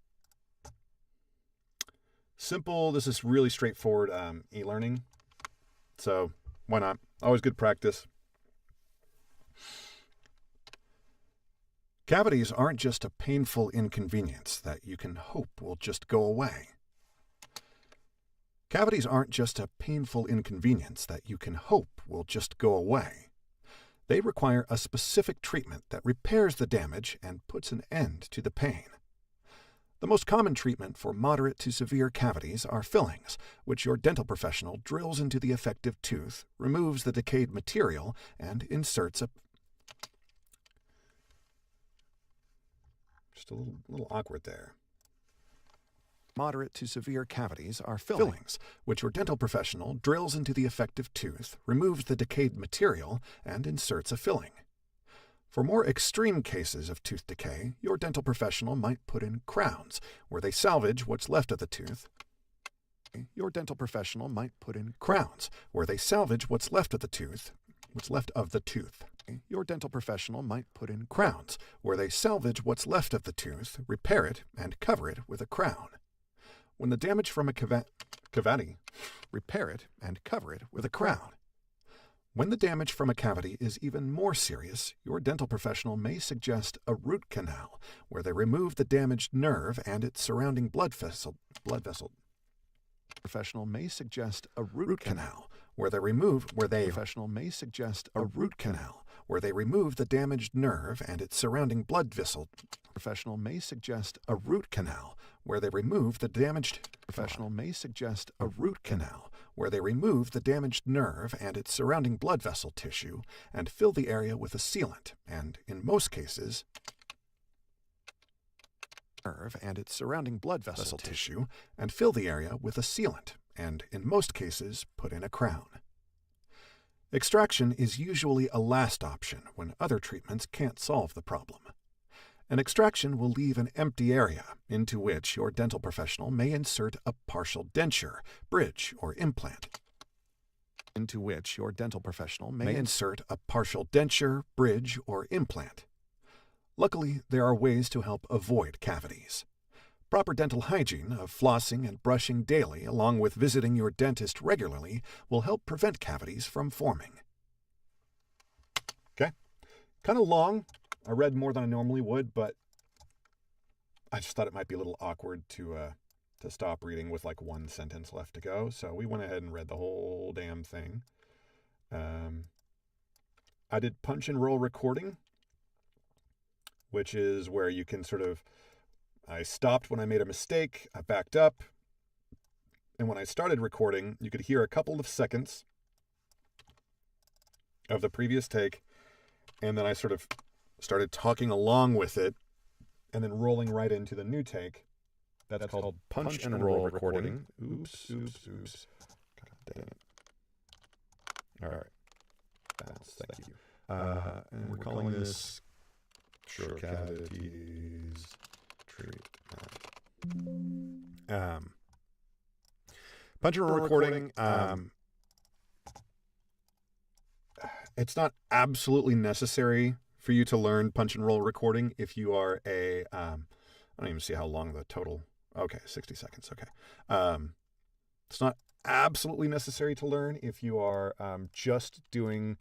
Simple. This is really straightforward e-learning. So why not? Always good practice. Cavities aren't just a painful inconvenience that you can hope will just go away. Cavities aren't just a painful inconvenience that you can hope will just go away. They require a specific treatment that repairs the damage and puts an end to the pain. The most common treatment for moderate to severe cavities are fillings, which your dental professional drills into the affected tooth, removes the decayed material, and inserts a... Just a little awkward there. Moderate to severe cavities are fillings, which your dental professional drills into the affected tooth, removes the decayed material, and inserts a filling. For more extreme cases of tooth decay, your dental professional might put in crowns, where they salvage what's left of the tooth. Your dental professional might put in crowns, where they salvage what's left of the tooth. Your dental professional might put in crowns, where they salvage what's left of the tooth, repair it, and cover it with a crown. When the damage from a cavity, repair it and cover it with a crown. When the damage from a cavity is even more serious, your dental professional may suggest a root canal, where they remove the damaged nerve and its surrounding blood vessel. Professional may suggest a root canal, where they remove the damaged nerve and its surrounding blood vessel. Professional may suggest a root canal, where they remove the damaged nerve and its surrounding blood vessel tissue and fill the area with a sealant, and in most cases put in a crown. Extraction is usually a last option when other treatments can't solve the problem. An extraction will leave an empty area into which your dental professional may insert a partial denture, bridge, or implant. Luckily, there are ways to help avoid cavities. Proper dental hygiene of flossing and brushing daily, along with visiting your dentist regularly, will help prevent cavities from forming. Okay. Kind of long. I read more than I normally would, but I just thought it might be a little awkward to stop reading with like one sentence left to go. So we went ahead and read the whole damn thing. I did punch and roll recording, which is where you can I stopped when I made a mistake, I backed up, and when I started recording, you could hear a couple of seconds of the previous take, and then I started talking along with it, and then rolling right into the new take. That's called punch and roll recording. Oops. God dang it. All right. Thank you. And we're calling this short cavities treatment. Punch and roll recording. It's not absolutely necessary for you to learn punch and roll recording if you are I don't even see how long the total. Okay, 60 seconds. Okay. It's not absolutely necessary to learn if you are just doing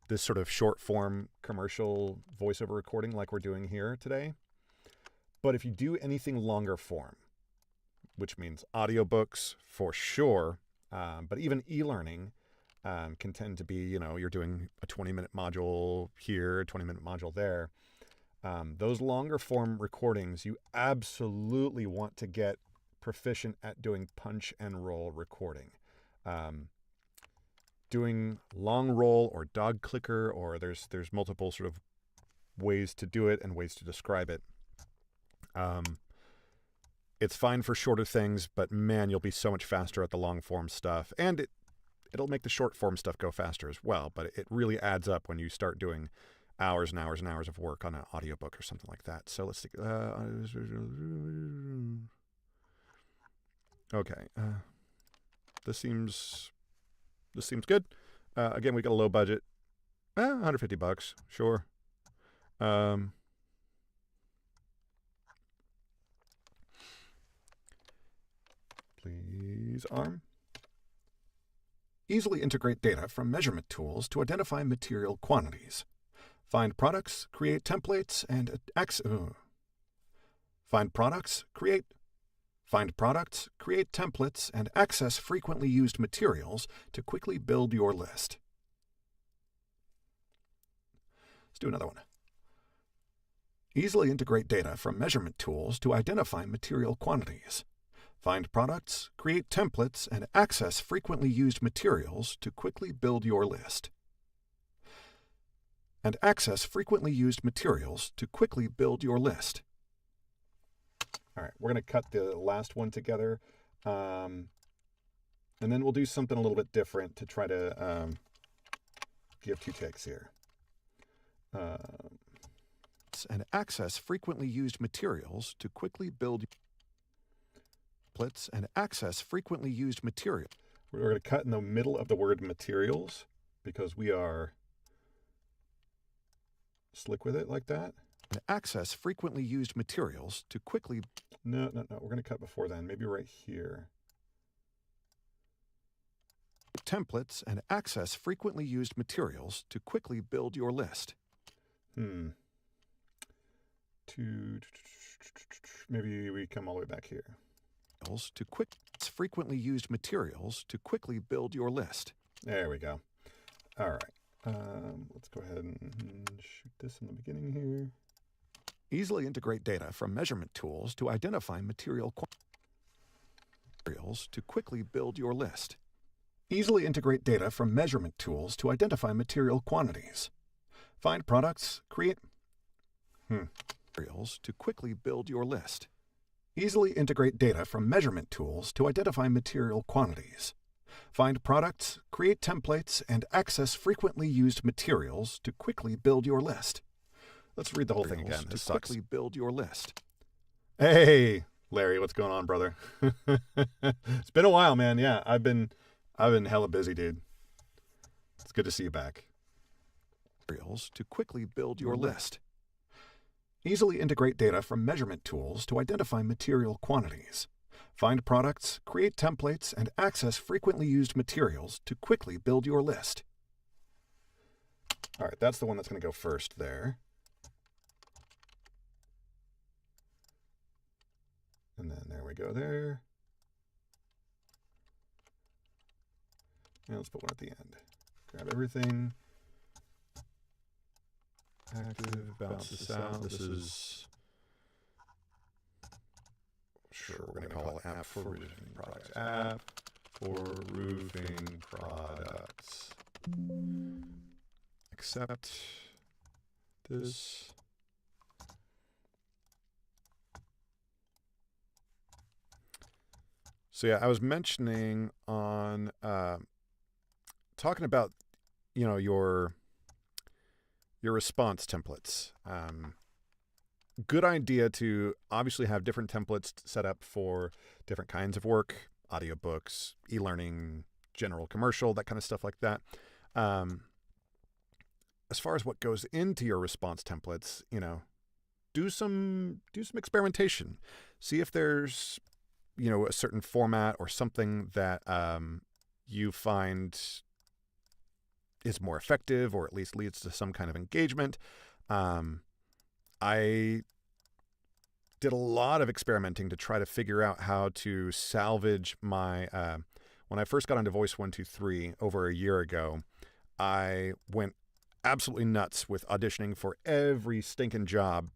this sort of short form commercial voiceover recording like we're doing here today. But if you do anything longer form, which means audiobooks for sure, but even e-learning can tend to be, you're doing a 20-minute module here, a 20-minute module there. Those longer form recordings, you absolutely want to get proficient at doing punch and roll recording. Doing long roll or dog clicker, or there's multiple sort of ways to do it and ways to describe it. It's fine for shorter things, but man, you'll be so much faster at the long form stuff, and it'll make the short form stuff go faster as well. But it really adds up when you start doing hours and hours and hours of work on an audiobook or something like that. So let's see. Okay. This seems good. Again, we got a low budget. $150, sure. Please, arm. Easily integrate data from measurement tools to identify material quantities. Find products, create templates, and Find products, create templates, and access frequently used materials to quickly build your list. Let's do another one. Easily integrate data from measurement tools to identify material quantities. Find products, create templates, and access frequently used materials to quickly build your list. And access frequently used materials to quickly build your list. All right, we're going to cut the last one together, and then we'll do something a little bit different to try to give two takes here. And access frequently used materials to quickly build templates and access frequently used material. We're going to cut in the middle of the word materials because we are slick with it like that. And access frequently used materials to quickly... No. We're going to cut before then. Maybe right here. Templates and access frequently used materials to quickly build your list. Maybe we come all the way back here. Frequently used materials to quickly build your list. There we go. All right. Let's go ahead and shoot this in the beginning here. Easily integrate data from measurement tools to identify materials to quickly build your list. Easily integrate data from measurement tools to identify material quantities. Find products, create materials to quickly build your list. Easily integrate data from measurement tools to identify material quantities. Find products, create templates, and access frequently used materials to quickly build your list. Let's read the whole thing again. This sucks. Quickly build your list. Hey, Larry, what's going on, brother? It's been a while, man. Yeah, I've been hella busy, dude. It's good to see you back. Materials to quickly build your list. Easily integrate data from measurement tools to identify material quantities. Find products, create templates, and access frequently used materials to quickly build your list. All right, that's the one that's going to go first there. And then there we go there. And let's put one at the end. Grab everything. Active, bounce this out. This is... Sure, we're going to call it app for roofing products. App for roofing products. Accept this. So yeah, I was mentioning on talking about your response templates. Good idea to obviously have different templates set up for different kinds of work, audiobooks, e-learning, general commercial, that kind of stuff like that. As far as what goes into your response templates, do some experimentation. See if there's a certain format or something that you find is more effective, or at least leads to some kind of engagement. I did a lot of experimenting to try to figure out how to salvage my. When I first got onto Voice123 over a year ago, I went absolutely nuts with auditioning for every stinking job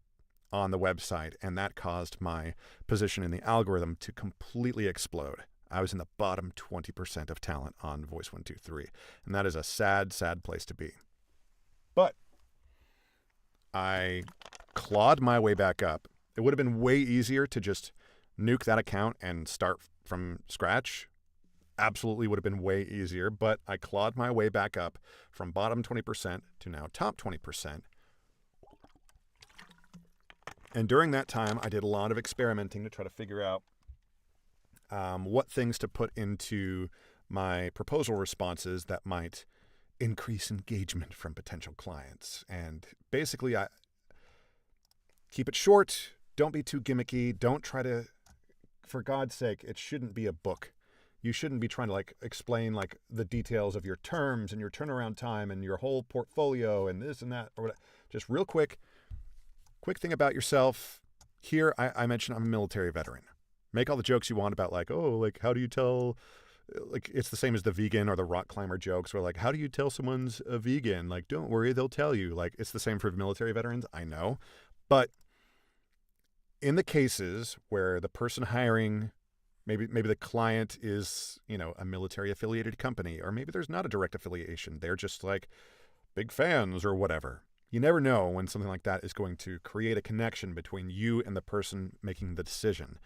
on the website, and that caused my position in the algorithm to completely explode. I was in the bottom 20% of talent on Voice123, and that is a sad, sad place to be. But I clawed my way back up. It would have been way easier to just nuke that account and start from scratch. Absolutely would have been way easier, but I clawed my way back up from bottom 20% to now top 20%. And during that time, I did a lot of experimenting to try to figure out what things to put into my proposal responses that might increase engagement from potential clients. And basically, I keep it short. Don't be too gimmicky. Don't try to, for God's sake, it shouldn't be a book. You shouldn't be trying to explain the details of your terms and your turnaround time and your whole portfolio and this and that or whatever. Just real quick thing about yourself. Here, I mentioned I'm a military veteran. Make all the jokes you want about how do you tell, it's the same as the vegan or the rock climber jokes where how do you tell someone's a vegan? Don't worry, they'll tell you. It's the same for military veterans, I know. But in the cases where the person hiring, maybe the client is, a military affiliated company, or maybe there's not a direct affiliation. They're just big fans or whatever. You never know when something like that is going to create a connection between you and the person making the decision.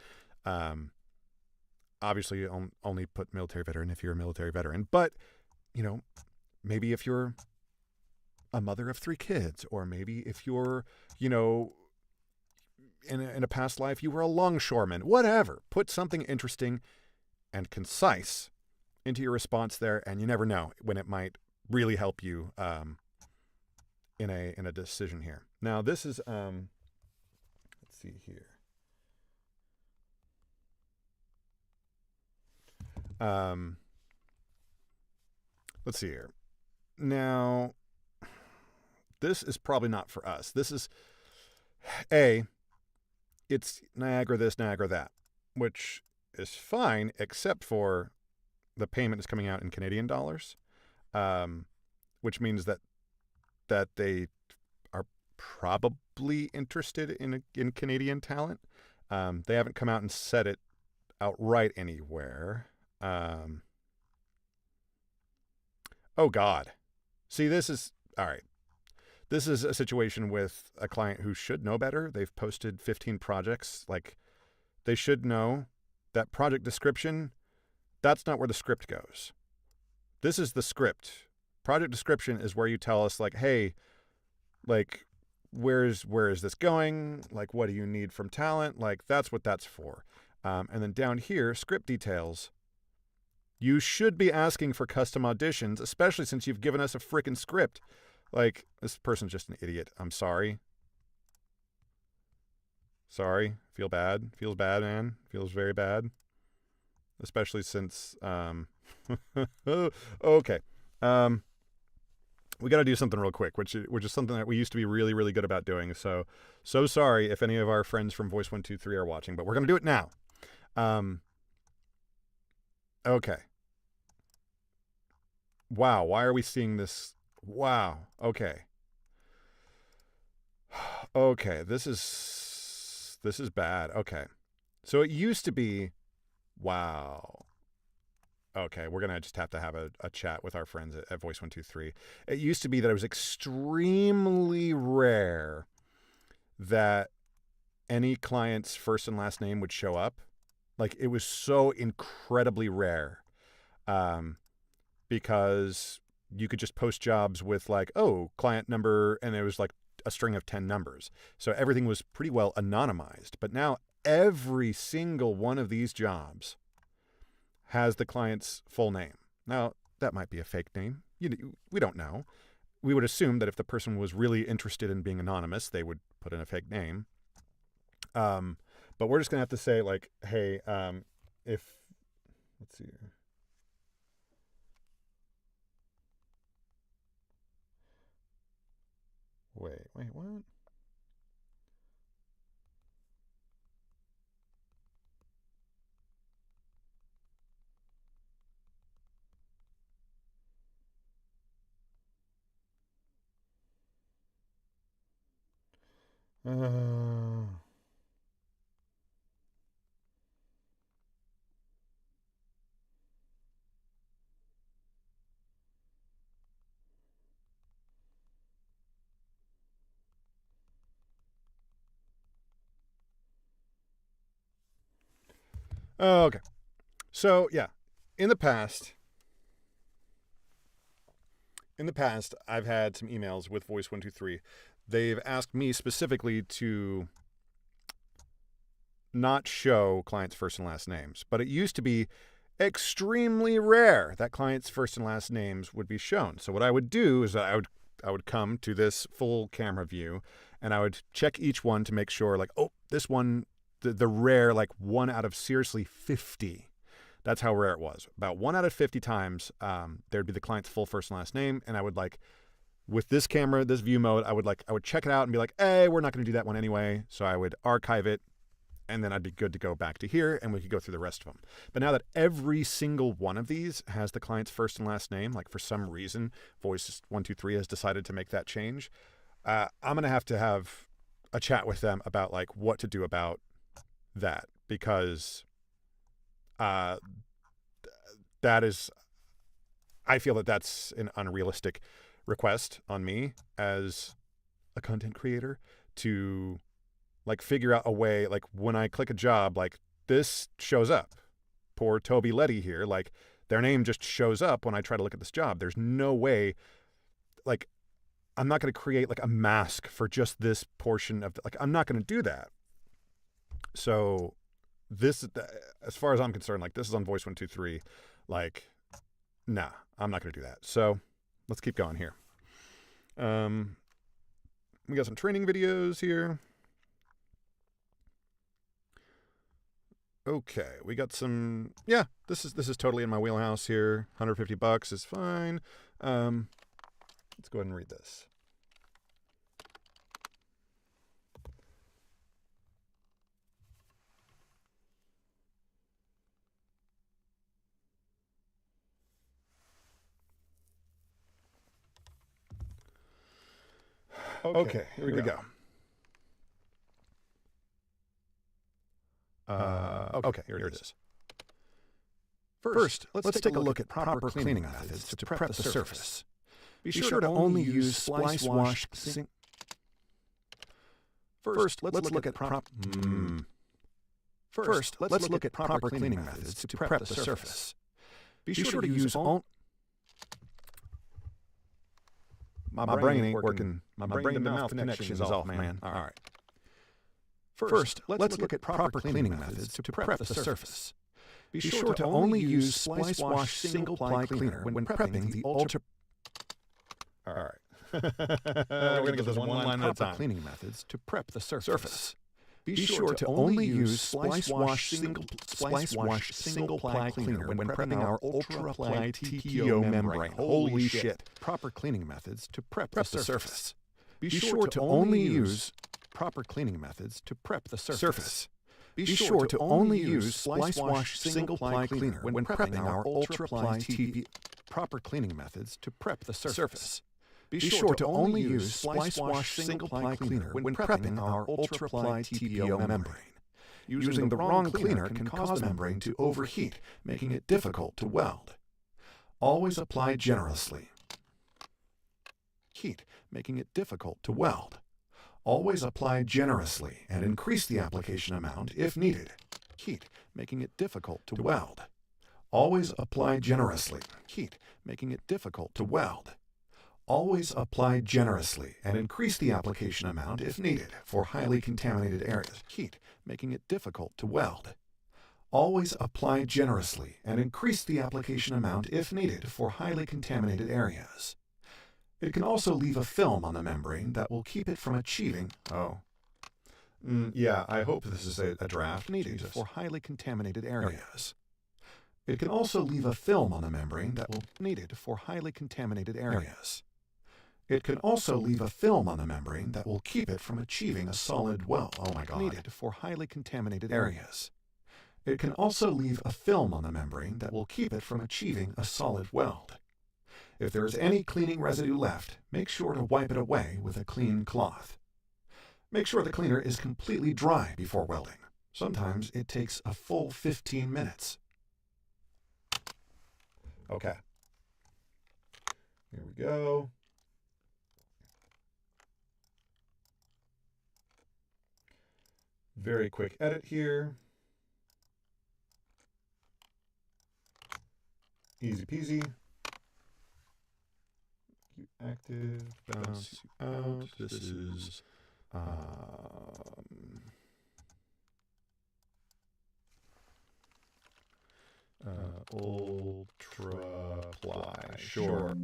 Obviously, you only put military veteran if you're a military veteran, but, maybe if you're a mother of 3 kids, or maybe if you're, in a past life, you were a longshoreman, whatever. Put something interesting and concise into your response there, and you never know when it might really help you in a decision here. Now, this is let's see here. Let's see here. Now, this is probably not for us. This is it's Niagara this, Niagara that, which is fine, except for the payment is coming out in Canadian dollars, which means that they are probably interested in Canadian talent. They haven't come out and said it outright anywhere. Oh God. See, this is all right. This is a situation with a client who should know better. They've posted 15 projects. They should know that project description, that's not where the script goes. This is the script. Project description is where you tell us hey, where is this going? What do you need from talent? That's what that's for. And then down here, script details. You should be asking for custom auditions, especially since you've given us a freaking script. This person's just an idiot. I'm sorry. Sorry. Feel bad. Feels bad, man. Feels very bad. Especially since, okay. We got to do something real quick, which is something that we used to be really, really good about doing. So sorry if any of our friends from Voice123 are watching, but we're going to do it now. Okay. Wow. Why are we seeing this? Wow. Okay. Okay. This is bad. Okay. So it used to be, wow. Okay. We're going to just have to have a chat with our friends at Voice123. It used to be that it was extremely rare that any client's first and last name would show up. It was so incredibly rare. Because you could just post jobs with client number, and it was a string of 10 numbers. So everything was pretty well anonymized. But now every single one of these jobs has the client's full name. Now, that might be a fake name. We don't know. We would assume that if the person was really interested in being anonymous, they would put in a fake name. But we're just going to have to say hey, let's see. Wait, what? Okay. So, yeah, in the past, I've had some emails with Voice123. They've asked me specifically to not show clients' first and last names, but it used to be extremely rare that clients' first and last names would be shown. So what I would do is I would come to this full camera view, and I would check each one to make sure, like, oh, this one, the rare, like 1 out of seriously 50. That's how rare it was. About 1 out of 50 times, there'd be the client's full first and last name, and I would, like, with this camera, this view mode, I would check it out and be like, hey, we're not going to do that one anyway. So I would archive it, and then I'd be good to go back to here, and we could go through the rest of them. But now that every single one of these has the client's first and last name, like for some reason, Voice123 has decided to make that change, I'm going to have a chat with them about, like, what to do about that, because that is, I feel that that's an unrealistic request on me as a content creator to, like, figure out a way, like, when I click a job, like, this shows up. Poor Toby Letty here, like, their name just shows up when I try to look at this job. There's no way, like, I'm not going to create, like, a mask for just this portion of, like, I'm not going to do that. So this, as far as I'm concerned, like, this is on Voice123, like, nah, I'm not going to do that. So let's keep going here. We got some training videos here. Okay, we got some, yeah, this is totally in my wheelhouse here. $150 is fine. Let's go ahead and read this. Okay, here we go. Okay, here it is. First, let's take a look at proper cleaning methods to prep the surface. Be sure to only use splice wash. First, let's look at proper cleaning methods to prep the surface. Be sure to use all. My brain ain't working. My brain-to-mouth connection is off, man. All right. First, let's look at proper cleaning methods to prep the surface. Be sure to only use splice wash single-ply cleaner when prepping the ultra. All right. We're going to get this one line at a time. Cleaning methods to prep the surface. Be sure to only use splice wash single-ply cleaner when prepping our ultra-ply TPO membrane. Holy shit. Proper cleaning methods to prep the surface. Be sure to only use proper cleaning methods to prep the surface. Be sure to only use splice wash single-ply cleaner when prepping our ultra-ply TPO. Proper cleaning methods to prep the surface. Be sure to only use splice wash single-ply cleaner when prepping our ultra-ply TPO membrane. Using the wrong cleaner can cause the membrane to overheat, making it difficult to weld. Always apply generously. Heat, making it difficult to weld. Always apply generously and increase the application amount if needed. Heat, making it difficult to weld. Always apply generously. Heat, making it difficult to weld. Always apply generously and increase the application amount if needed for highly contaminated areas. Heat, making it difficult to weld. Always apply generously and increase the application amount if needed for highly contaminated areas. It can also leave a film on the membrane that will keep it from achieving. Yeah, I hope this is a draft needed for highly contaminated areas. It can also leave a film on the membrane that will needed for highly contaminated areas. It can also leave a film on the membrane that will keep it from achieving a solid weld. Oh my God. Needed for highly contaminated areas. It can also leave a film on the membrane that will keep it from achieving a solid weld. If there is any cleaning residue left, make sure to wipe it away with a clean cloth. Make sure the cleaner is completely dry before welding. Sometimes it takes a full 15 minutes. Okay. Here we go. Very quick edit here. Easy peasy. You active, bounce you out. This is ultra ply. Sure.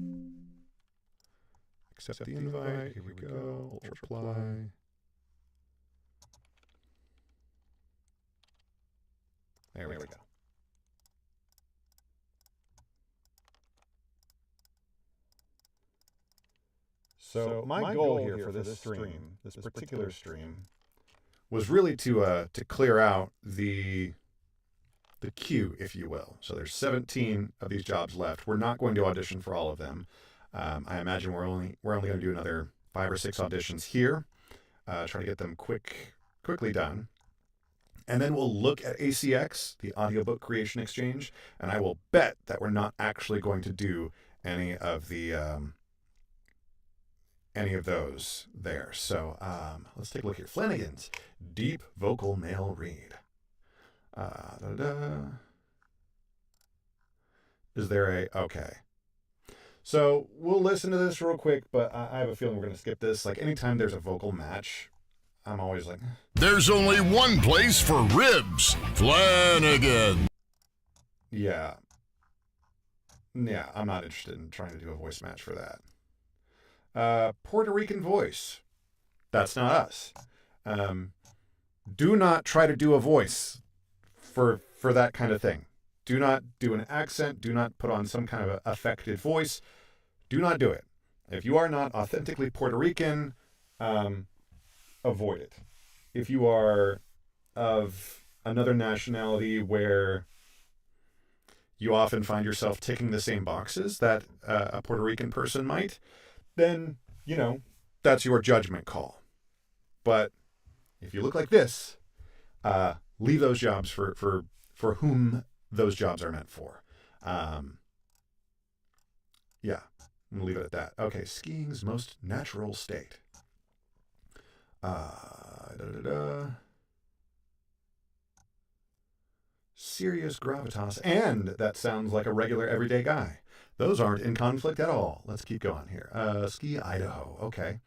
Accept the invite. Here we go. Ultra ply. There we go. So my goal here for this stream, this particular stream, was really to clear out the queue, if you will. So there's 17 of these jobs left. We're not going to audition for all of them. I imagine we're only going to do another 5 or 6 auditions here. Try to get them quickly done. And then we'll look at ACX, the Audiobook Creation Exchange, and I will bet that we're not actually going to do any of those there. So let's take a look here. Flanagan's Deep Vocal Male Read. Is there a... Okay. So we'll listen to this real quick, but I have a feeling we're going to skip this. Like anytime there's a vocal match, I'm always like... There's only one place for ribs. Flanagan. Yeah. Yeah, I'm not interested in trying to do a voice match for that. Puerto Rican voice. That's not us. Do not try to do a voice for that kind of thing. Do not do an accent. Do not put on some kind of affected voice. Do not do it. If you are not authentically Puerto Rican, avoid it. If you are of another nationality where you often find yourself ticking the same boxes that a Puerto Rican person might, then, that's your judgment call. But if you look like this, leave those jobs for whom those jobs are meant for. Yeah, I'm gonna leave it at that. Okay, skiing's most natural state. Serious gravitas, and that sounds like a regular everyday guy. Those aren't in conflict at all. Let's keep going here. Ski Idaho. Okay.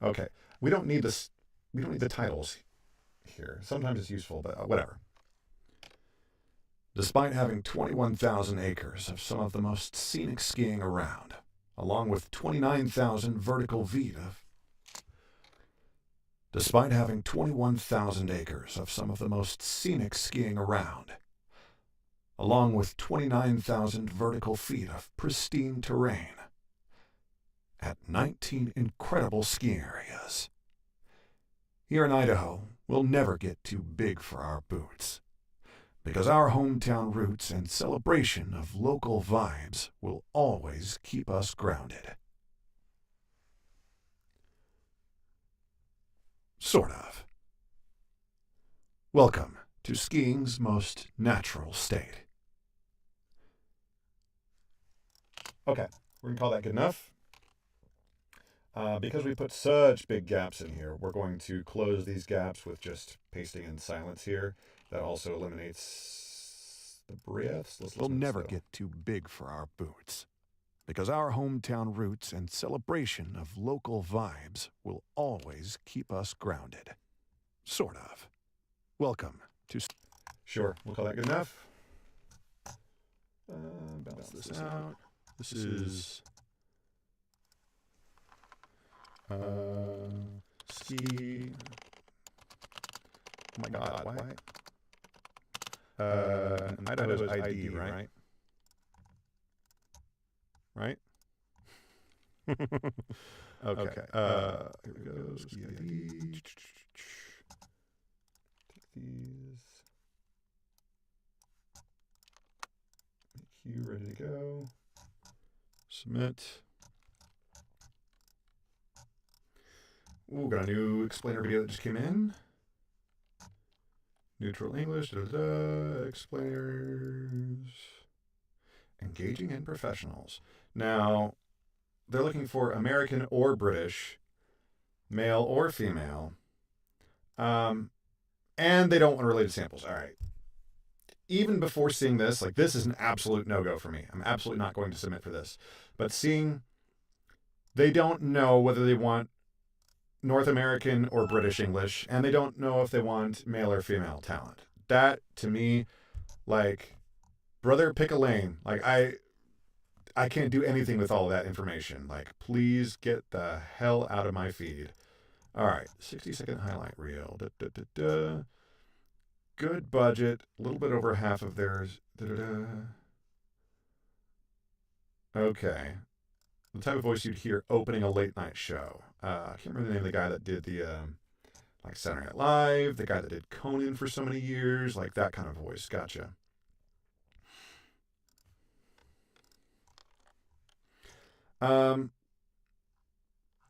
Okay. We don't need this. We don't need the titles here. Sometimes it's useful, but whatever. Despite having 21,000 acres of some of the most scenic skiing around, along with 29,000 vertical feet of... Despite having 21,000 acres of some of the most scenic skiing around, along with 29,000 vertical feet of pristine terrain, at 19 incredible skiing areas. Here in Idaho, we'll never get too big for our boots, because our hometown roots and celebration of local vibes will always keep us grounded. Sort of. Welcome to skiing's most natural state. Okay, we're going to call that good enough. Because we put such big gaps in here, we're going to close these gaps with just pasting in silence here. That also eliminates the breaths. We'll never get too big for our boots, because our hometown roots and celebration of local vibes will always keep us grounded. Sort of. Welcome to... Sure, we'll call that good enough. Balance this out. This is... ski... Oh my God, why? Idaho's ID, right? right? Okay. Here we go. Ski ID. Take these. Make you ready to go. Submit. Ooh, got a new explainer video that just came in. Neutral English, explainers. Engaging in professionals. Now, they're looking for American or British, male or female, and they don't want related samples. All right. Even before seeing this, like, this is an absolute no-go for me. I'm absolutely not going to submit for this. But seeing, they don't know whether they want North American or British English, and they don't know if they want male or female talent. That, to me, like, brother, pick a lane. Like, I can't do anything with all of that information. Like, please get the hell out of my feed. All right, 60-second highlight reel. Good budget, a little bit over half of theirs. Okay. The type of voice you'd hear opening a late night show. I can't remember the name of the guy that did the like Saturday Night Live, the guy that did Conan for so many years, like that kind of voice. Gotcha. We're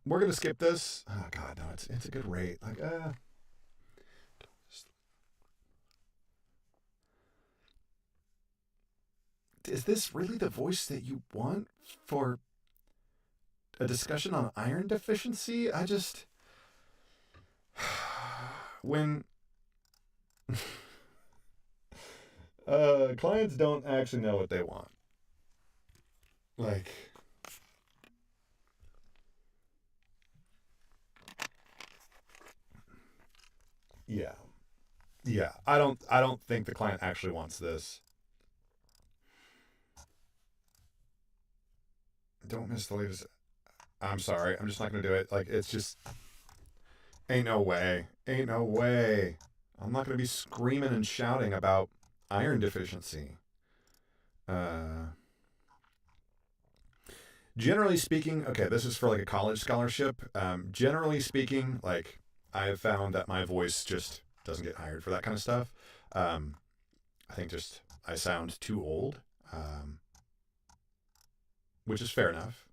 gonna skip this. Oh God, no, it's a good rate. Like, is this really the voice that you want for a discussion on iron deficiency? I just when clients don't actually know what they want. Like, yeah. Yeah. I don't think the client actually wants this. Don't miss the latest. I'm sorry. I'm just not going to do it. Like, it's just ain't no way. Ain't no way. I'm not going to be screaming and shouting about iron deficiency. Generally speaking, okay, this is for like a college scholarship. Generally speaking, like, I have found that my voice just doesn't get hired for that kind of stuff. I think just I sound too old, which is fair enough.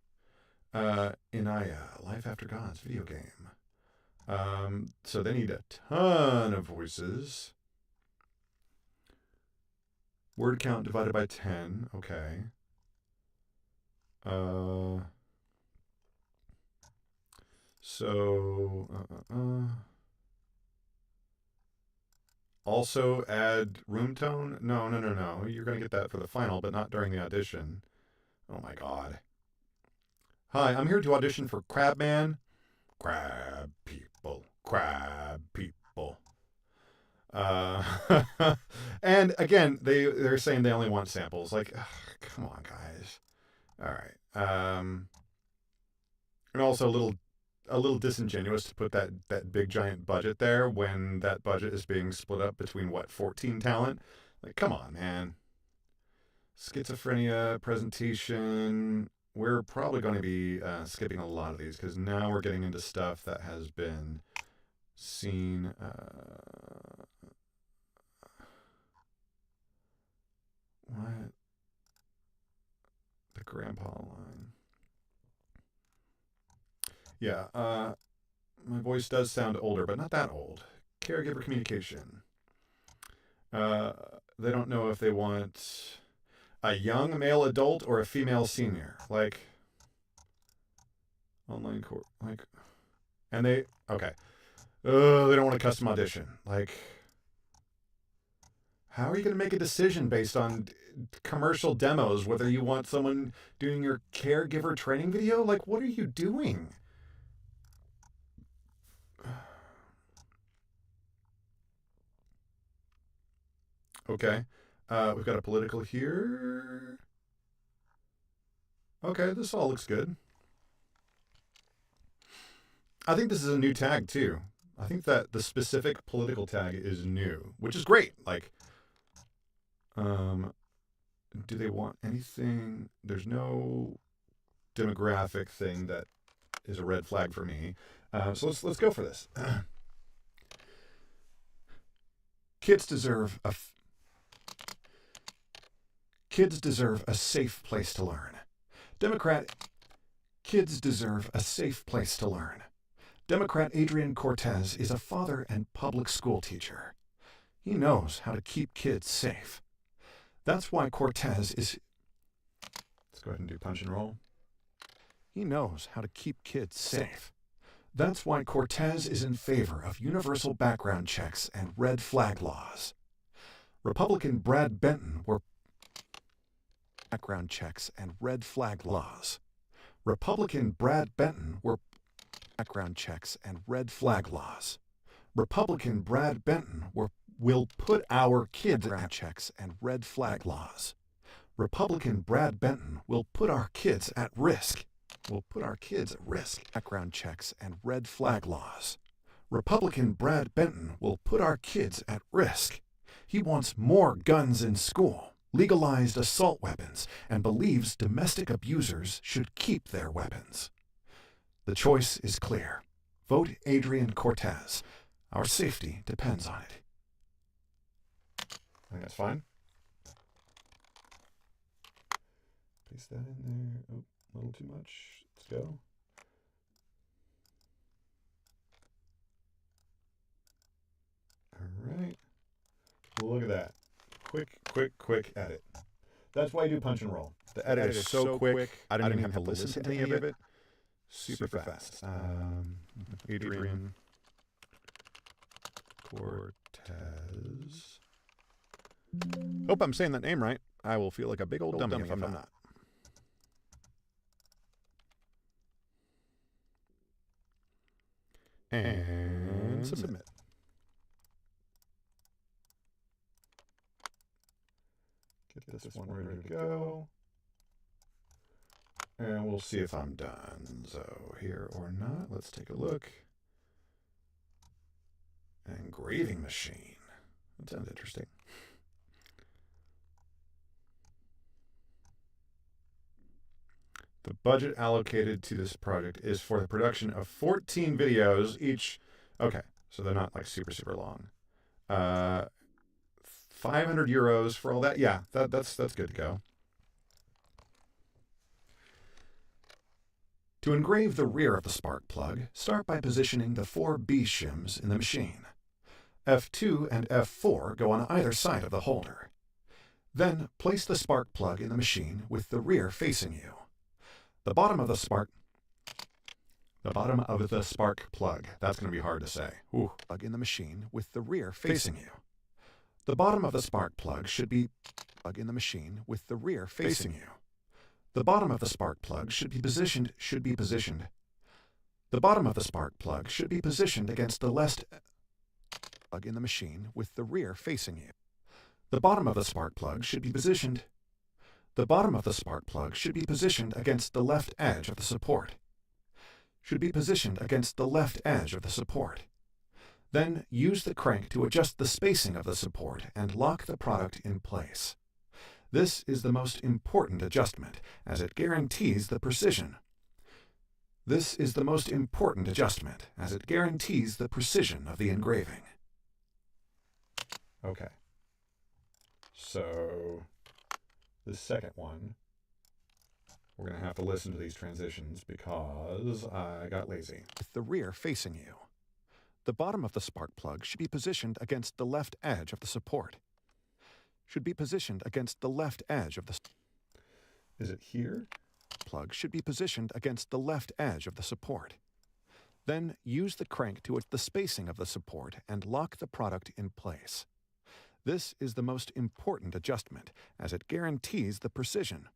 Inaya, Life After Gods video game. So they need a ton of voices. Word count divided by 10. Okay. Also add room tone? No. You're going to get that for the final, but not during the audition. Oh my God. Hi, I'm here to audition for Crabman. Crab people. Crab people. And again, they're saying they only want samples. Like, ugh, come on, guys. All right. And also a little disingenuous to put that big giant budget there when that budget is being split up between 14 talent. Like, come on, man. Schizophrenia presentation. We're probably going to be skipping a lot of these because now we're getting into stuff that has been seen. What? The grandpa line. Yeah, my voice does sound older, but not that old. Caregiver communication. They don't know if they want a young male adult or a female senior. Like, online court. Like, and they, okay. They don't want a custom audition. Like, how are you going to make a decision based on commercial demos whether you want someone doing your caregiver training video? Like, what are you doing? Okay. We've got a political here. Okay, this all looks good. I think this is a new tag too. I think that the specific political tag is new, which is great. Like, do they want anything? There's no demographic thing that is a red flag for me. So let's go for this. Kids deserve a safe place to learn. Kids deserve a safe place to learn. Democrat Adrian Cortez is a father and public school teacher. He knows how to keep kids safe. That's why Cortez is... Let's go ahead and do punch and roll. He knows how to keep kids safe. That's why Cortez is in favor of universal background checks and red flag laws. Republican Brad Benton were background checks and red flag laws. Republican Brad Benton were background checks and red flag laws. Republican Brad Benton will put our kids at checks and red flag laws. Republican Brad Benton will put our kids at risk. Background checks and red flag laws. Republican Brad Benton will put our kids at risk. He wants more guns in school, legalized assault weapons, and believes domestic abusers should keep their weapons. The choice is clear. Vote Adrian Cortez. Our safety depends on it. I think that's fine. Paste that in there. Oh, a little too much. Let's go. All right. Look at that. Quick edit. That's why I do punch and roll. The edit is so quick. I don't even have to listen to any of it. Super fast. Adrian Cortez. Hope I'm saying that name right. I will feel like a big old dummy if I'm not. And submit. Get this one ready to go. And we'll see if I'm done. So here or not. Let's take a look. Engraving machine. That sounds interesting. The budget allocated to this project is for the production of 14 videos each. Okay, so they're not like super long. 500 euros for all that. Yeah, that's good to go. To engrave the rear of the spark plug, start by positioning the 4 B shims in the machine. F2 and F4 go on either side of the holder. Then place the spark plug in the machine with the rear facing you. The bottom of the spark plug. That's going to be hard to say. Plug in the machine with the rear facing you. The bottom of the spark plug should be plug in the machine with the rear facing you. The bottom of the spark plug should be positioned. The bottom of the spark plug should be positioned against the left. Plug in the machine with the rear facing you. The bottom of the spark plug should be positioned. The bottom of the spark plug should be positioned against the left edge of the support. Then use the crank to adjust the spacing of the support and lock the product in place. This is the most important adjustment, as it guarantees the precision. of the engraving. Okay. So the second one, we're going to have to listen to these transitions because I got lazy. With the rear facing you. The bottom of the spark plug should be positioned against the left edge of the support. Is it here? Plug should be positioned against the left edge of the support. Then use the crank to adjust the spacing of the support and lock the product in place. This is the most important adjustment, as it guarantees the precision.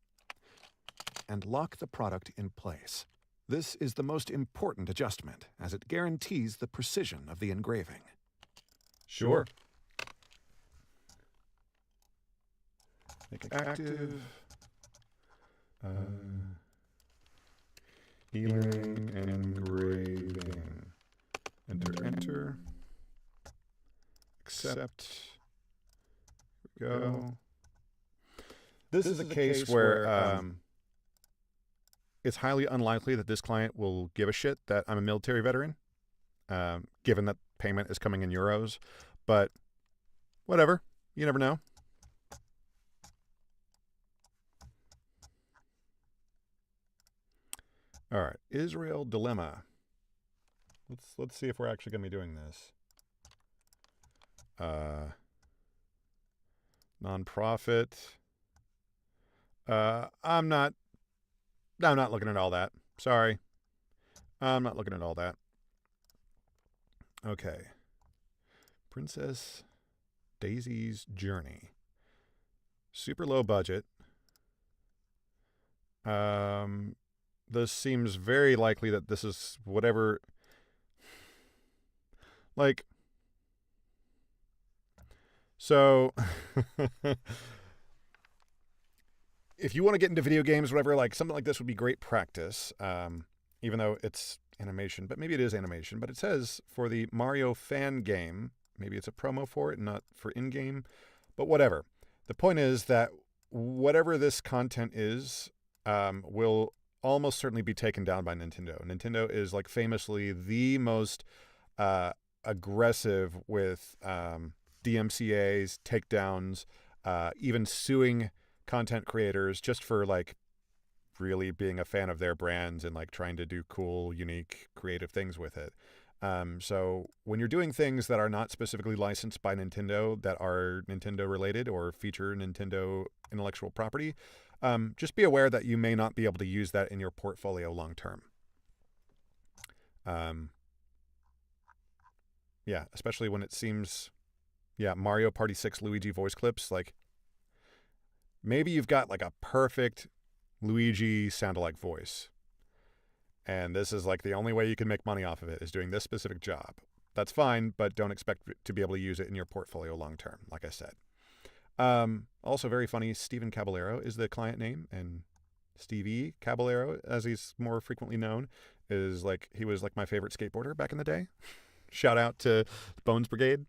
And lock the product in place. This is the most important adjustment, as it guarantees the precision of the engraving. Sure. Make it active. Healing and engraving. Enter. Accept. Here we go. This is a case where it's highly unlikely that this client will give a shit that I'm a military veteran, given that payment is coming in euros. But whatever. You never know. All right. Israel Dilemma. Let's see if we're actually going to be doing this. Nonprofit. I'm not looking at all that. Sorry. I'm not looking at all that. Okay. Princess Daisy's Journey. Super low budget. This seems very likely that this is whatever. Like, so if you want to get into video games, whatever, like something like this would be great practice. Even though it's animation, but maybe it is animation. But it says for the Mario fan game, maybe it's a promo for it, not for in-game, but whatever. The point is that whatever this content is, will almost certainly be taken down by Nintendo. Nintendo is like famously the most aggressive with DMCAs, takedowns, even suing content creators just for like really being a fan of their brands and like trying to do cool, unique, creative things with it. So when you're doing things that are not specifically licensed by Nintendo, that are Nintendo related or feature Nintendo intellectual property, just be aware that you may not be able to use that in your portfolio long term. Yeah, especially when it seems, Mario Party 6 Luigi voice clips, like maybe you've got like a perfect Luigi sound-alike voice, and this is like the only way you can make money off of it is doing this specific job. That's fine, but don't expect to be able to use it in your portfolio long term, like I said. Also very funny, Steven Caballero is the client name, and Stevie Caballero, as he's more frequently known, is like, he was like my favorite skateboarder back in the day. Shout out to Bones Brigade,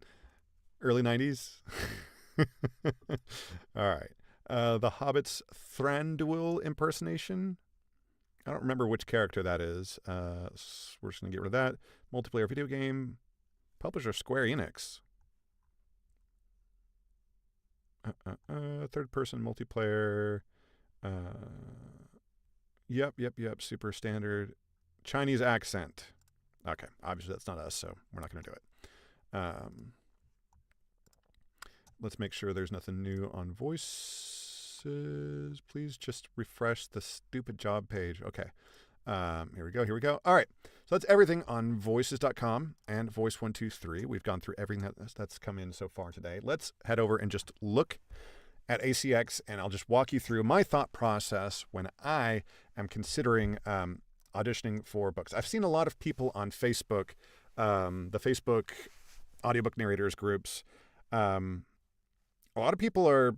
early 90s. All right. The Hobbit's Thranduil impersonation. I don't remember which character that is. We're just going to get rid of that. Multiplayer video game. Publisher Square Enix. Third person multiplayer. Yep. Super standard. Chinese accent. Okay, obviously that's not us, so we're not going to do it. Let's make sure there's nothing new on voices. Please just refresh the stupid job page. Okay. Here we go. All right. So that's everything on voices.com and Voice123. We've gone through everything that's come in so far today. Let's head over and just look at ACX, and I'll just walk you through my thought process when I am considering auditioning for books. I've seen a lot of people on Facebook, the Facebook audiobook narrators groups. A lot of people are,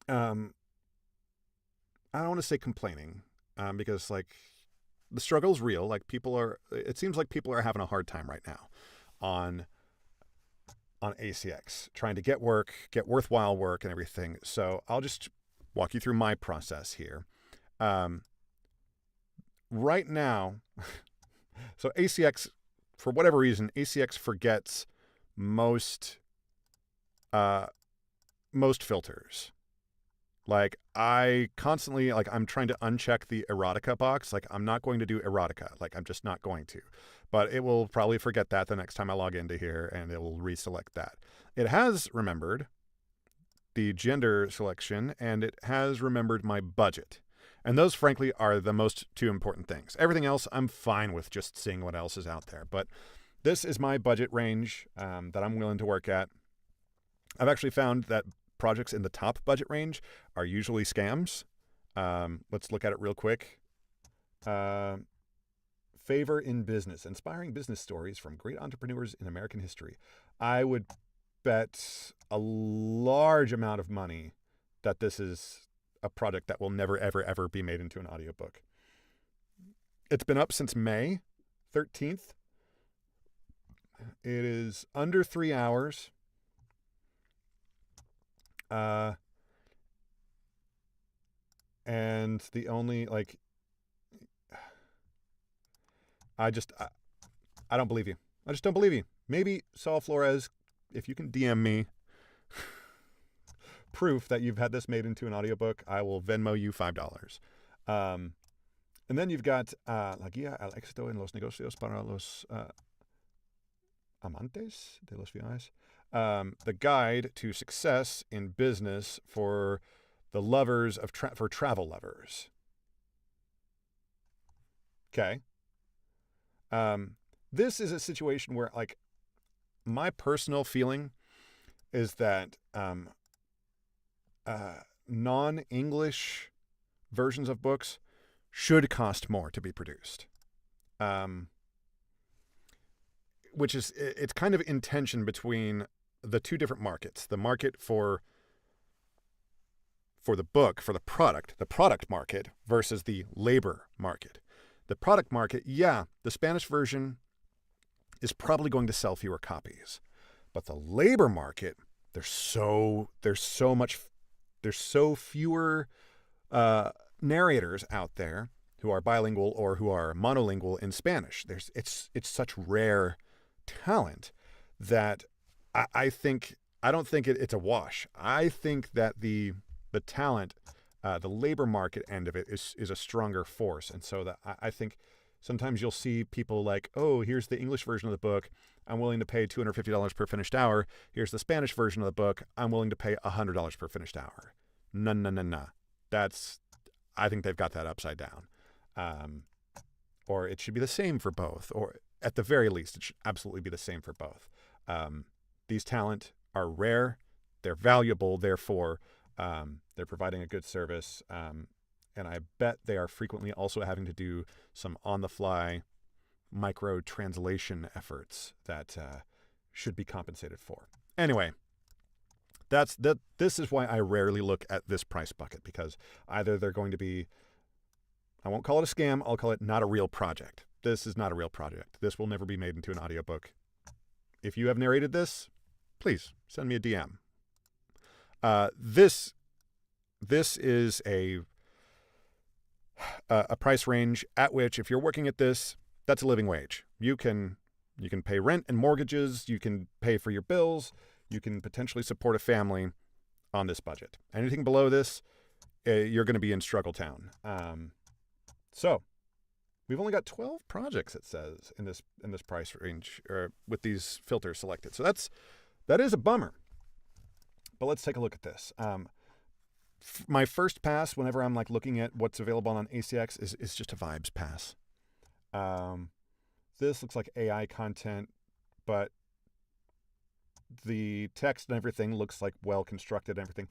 I don't want to say complaining, because like the struggle is real. Like it seems like people are having a hard time right now on ACX, trying to get work, get worthwhile work and everything. So I'll just walk you through my process here. Right now, so ACX, for whatever reason, ACX forgets most filters. Like I constantly, like I'm trying to uncheck the erotica box. Like I'm not going to do erotica. Like I'm just not going to. But it will probably forget that the next time I log into here, and it will reselect that. It has remembered the gender selection, and it has remembered my budget. And those, frankly, are the most two important things. Everything else, I'm fine with just seeing what else is out there. But this is my budget range that I'm willing to work at. I've actually found that projects in the top budget range are usually scams. Let's look at it real quick. Favor in Business, inspiring business stories from great entrepreneurs in American history. I would bet a large amount of money that this is a product that will never, ever, ever be made into an audiobook. It's been up since May 13th. It is under 3 hours. And the only, like, I don't believe you. I just don't believe you. Maybe Saul Flores, if you can DM me proof that you've had this made into an audiobook, I will Venmo you $5. And then you've got La Guía al Éxito en los Negocios para los Amantes de los Viajes. The Guide to Success in Business for the Lovers of for Travel Lovers. Okay. This is a situation where, like, my personal feeling is that non-English versions of books should cost more to be produced. Which is, it's kind of in tension between the two different markets. The market for the book, for the product market versus the labor market. The product market, yeah, the Spanish version is probably going to sell fewer copies. But the labor market, there's so fewer narrators out there who are bilingual or who are monolingual in Spanish. It's such rare talent that I don't think it's a wash. I think that the talent, the labor market end of it is a stronger force. And so that I think sometimes you'll see people like, oh, here's the English version of the book. I'm willing to pay $250 per finished hour. Here's the Spanish version of the book. I'm willing to pay $100 per finished hour. No. I think they've got that upside down. Or it should be the same for both. Or at the very least, it should absolutely be the same for both. These talent are rare. They're valuable. Therefore, they're providing a good service. And I bet they are frequently also having to do some on-the-fly micro-translation efforts that should be compensated for. Anyway, this is why I rarely look at this price bucket, because either they're going to be, I won't call it a scam, I'll call it not a real project. This is not a real project. This will never be made into an audiobook. If you have narrated this, please send me a DM. This is a price range at which, if you're working at this, that's a living wage. You can pay rent and mortgages. You can pay for your bills. You can potentially support a family on this budget. Anything below this, you're going to be in struggle town. So we've only got 12 projects, it says, in this price range, with these filters selected. So that is a bummer. But let's take a look at this. My first pass, whenever I'm like looking at what's available on ACX, is just a vibes pass. This looks like AI content, but the text and everything looks like well constructed and everything.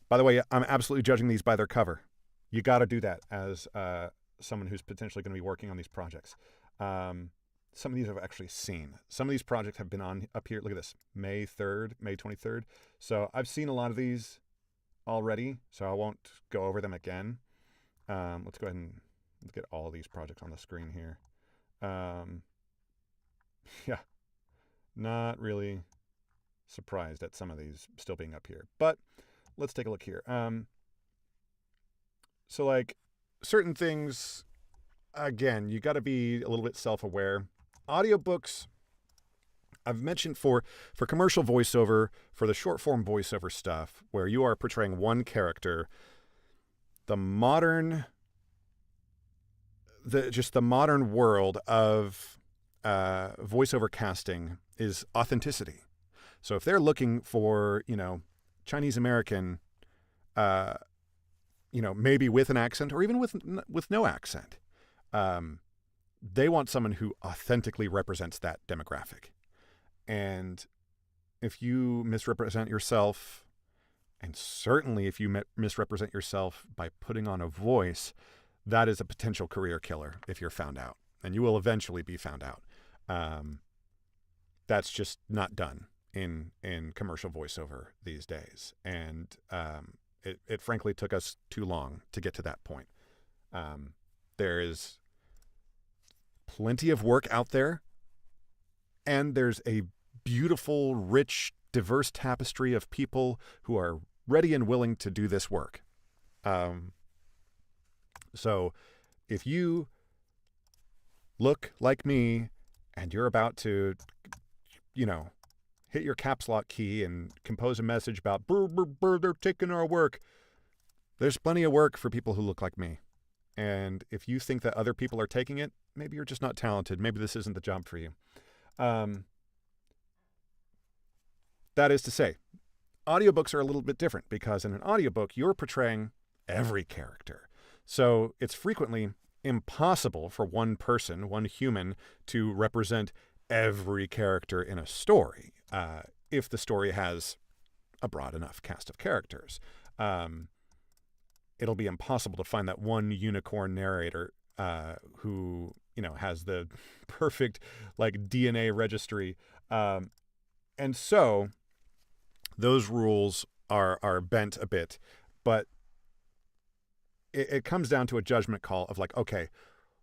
By the way, I'm absolutely judging these by their cover. You got to do that as someone who's potentially going to be working on these projects. Some of these I've actually seen. Some of these projects have been on up here. Look at this, May 23rd. So I've seen a lot of these already, so I won't go over them again. Let's go ahead and let's get all of these projects on the screen here. Yeah, not really surprised at some of these still being up here, but let's take a look here. So like certain things, again, you got to be a little bit self-aware. Audiobooks, I've mentioned for commercial voiceover, for the short form voiceover stuff, where you are portraying one character, the modern world of voiceover casting is authenticity. So if they're looking for, Chinese American, maybe with an accent or even with no accent, they want someone who authentically represents that demographic. And if you misrepresent yourself, and certainly if you misrepresent yourself by putting on a voice, that is a potential career killer if you're found out. And you will eventually be found out. That's just not done in commercial voiceover these days. And it frankly took us too long to get to that point. There is plenty of work out there, and there's a beautiful, rich, diverse tapestry of people who are ready and willing to do this work. So if you look like me and you're about to, you know, hit your caps lock key and compose a message about, brr, brr, brr, they're taking our work. There's plenty of work for people who look like me. And if you think that other people are taking it, maybe you're just not talented. Maybe this isn't the job for you. That is to say, audiobooks are a little bit different because in an audiobook, you're portraying every character. So it's frequently impossible for one person, one human, to represent every character in a story if the story has a broad enough cast of characters. It'll be impossible to find that one unicorn narrator who, you know, has the perfect like DNA registry. And so those rules are bent a bit, but it comes down to a judgment call of like, okay,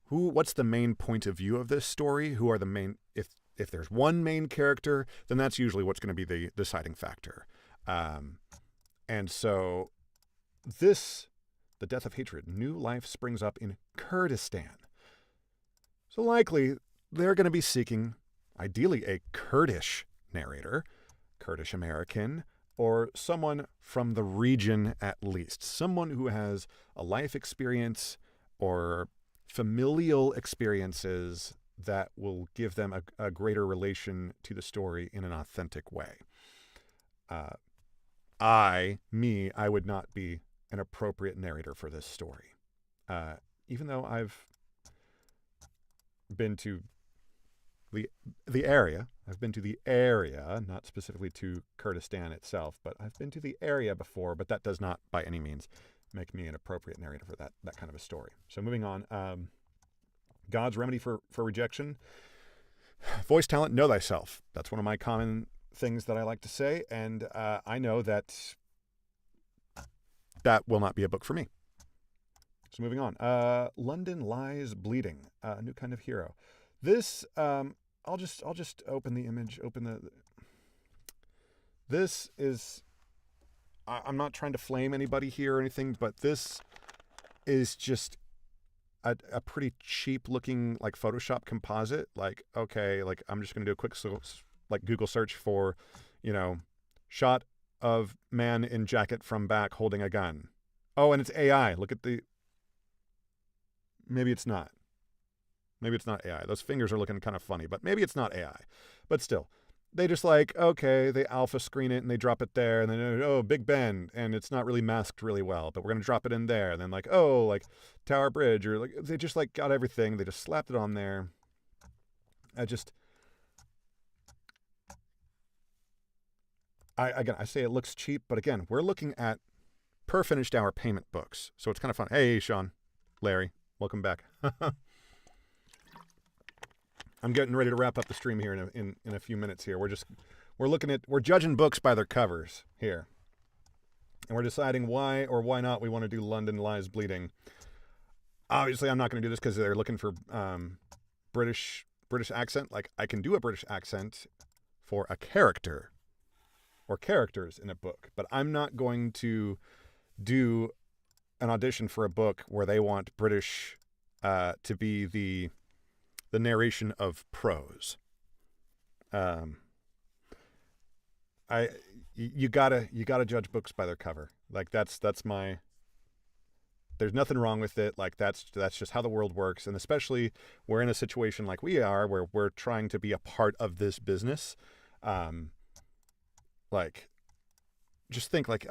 what's the main point of view of this story? Who are the main, if there's one main character, then that's usually what's going to be the deciding factor. And so the Death of Hatred, new life springs up in Kurdistan. So likely they're going to be seeking, ideally, a Kurdish narrator, Kurdish American, or someone from the region at least. Someone who has a life experience or familial experiences that will give them a greater relation to the story in an authentic way. I would not be an appropriate narrator for this story. Even though I've been to the area, not specifically to Kurdistan itself, but I've been to the area before, but that does not by any means make me an appropriate narrator for that kind of a story. So moving on, God's remedy for rejection. Voice talent, know thyself. That's one of my common things that I like to say, and I know that will not be a book for me. So moving on, London Lies Bleeding, a new kind of hero. This, I'll just open the image, this is, I'm not trying to flame anybody here or anything, but this is just a pretty cheap looking like Photoshop composite. Like, okay, like I'm just going to do a quick like Google search for, you know, shot of man in jacket from back holding a gun. Oh, and it's AI. Look at maybe it's not. Maybe it's not AI. Those fingers are looking kind of funny, but maybe it's not AI. But still, they just like, okay, they alpha screen it and they drop it there, and then, oh, Big Ben, and it's not really masked really well, but we're going to drop it in there. And then like, oh, like Tower Bridge, or like, they just like got everything. They just slapped it on there. I say it looks cheap, but again, we're looking at per finished hour payment books. So it's kind of fun. Hey, Sean, Larry, welcome back. I'm getting ready to wrap up the stream here in a few minutes here. We're judging books by their covers here. And we're deciding why or why not we want to do London Lies Bleeding. Obviously, I'm not going to do this because they're looking for British accent. Like, I can do a British accent for a character or characters in a book, but I'm not going to do an audition for a book where they want British to be the narration of prose. You gotta judge books by their cover. Like that's my. There's nothing wrong with it. Like that's just how the world works, and especially we're in a situation like we are, where we're trying to be a part of this business. Like, just think like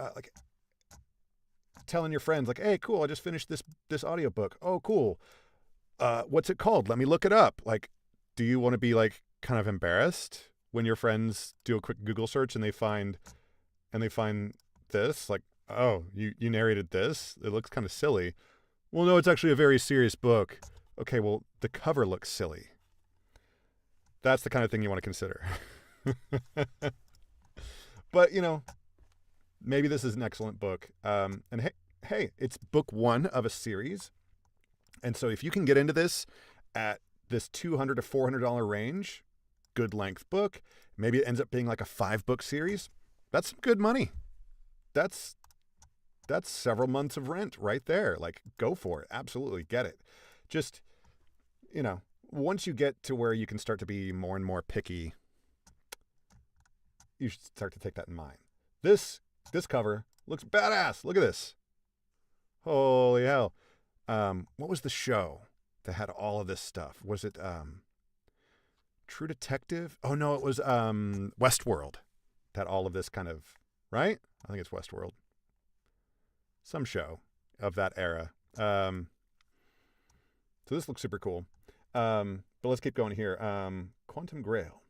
telling your friends like, hey, cool, I just finished this audiobook. Oh, cool. What's it called? Let me look it up. Like, do you want to be like kind of embarrassed when your friends do a quick Google search and they find this? Like, oh, you narrated this? It looks kind of silly. Well, no, it's actually a very serious book. Okay, well, the cover looks silly. That's the kind of thing you want to consider. But, you know, maybe this is an excellent book. And hey, it's book one of a series. And so if you can get into this at this $200 to $400 range, good length book, maybe it ends up being like a 5-book series. That's some good money. That's several months of rent right there. Like, go for it. Absolutely get it. Just, you know, once you get to where you can start to be more and more picky, you should start to take that in mind. This cover looks badass. Look at this. Holy hell. What was the show that had all of this stuff? Was it True Detective? Oh no, it was Westworld. That all of this kind of, right? I think it's Westworld. Some show of that era. So this looks super cool. But let's keep going here. Quantum Grail.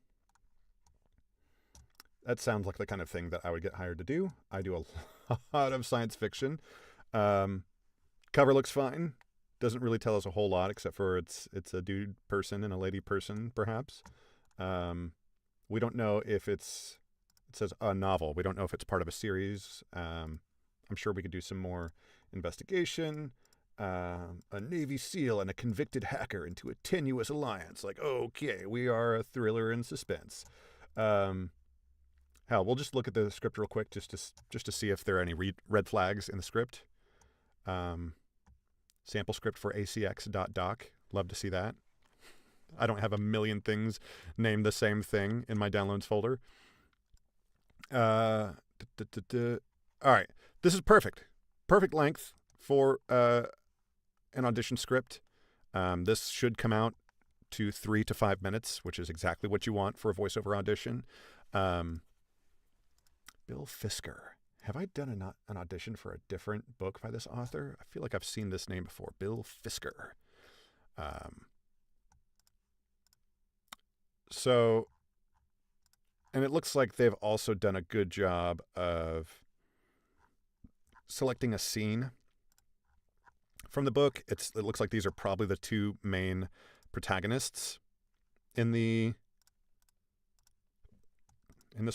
That sounds like the kind of thing that I would get hired to do. I do a lot of science fiction. Cover looks fine. Doesn't really tell us a whole lot except for it's a dude person and a lady person, perhaps. We don't know if it says a novel. We don't know if it's part of a series. I'm sure we could do some more investigation. A Navy SEAL and a convicted hacker into a tenuous alliance. Like, okay, we are a thriller in suspense. Hell, we'll just look at the script real quick just to see if there are any red flags in the script. Sample script for ACX.doc. Love to see that. I don't have a million things named the same thing in my downloads folder. All right. This is perfect. Perfect length for an audition script. This should come out to 3 to 5 minutes, which is exactly what you want for a voiceover audition. Bill Fisker. Have I done an audition for a different book by this author? I feel like I've seen this name before. Bill Fisker. And it looks like they've also done a good job of selecting a scene from the book. It looks like these are probably the two main protagonists in this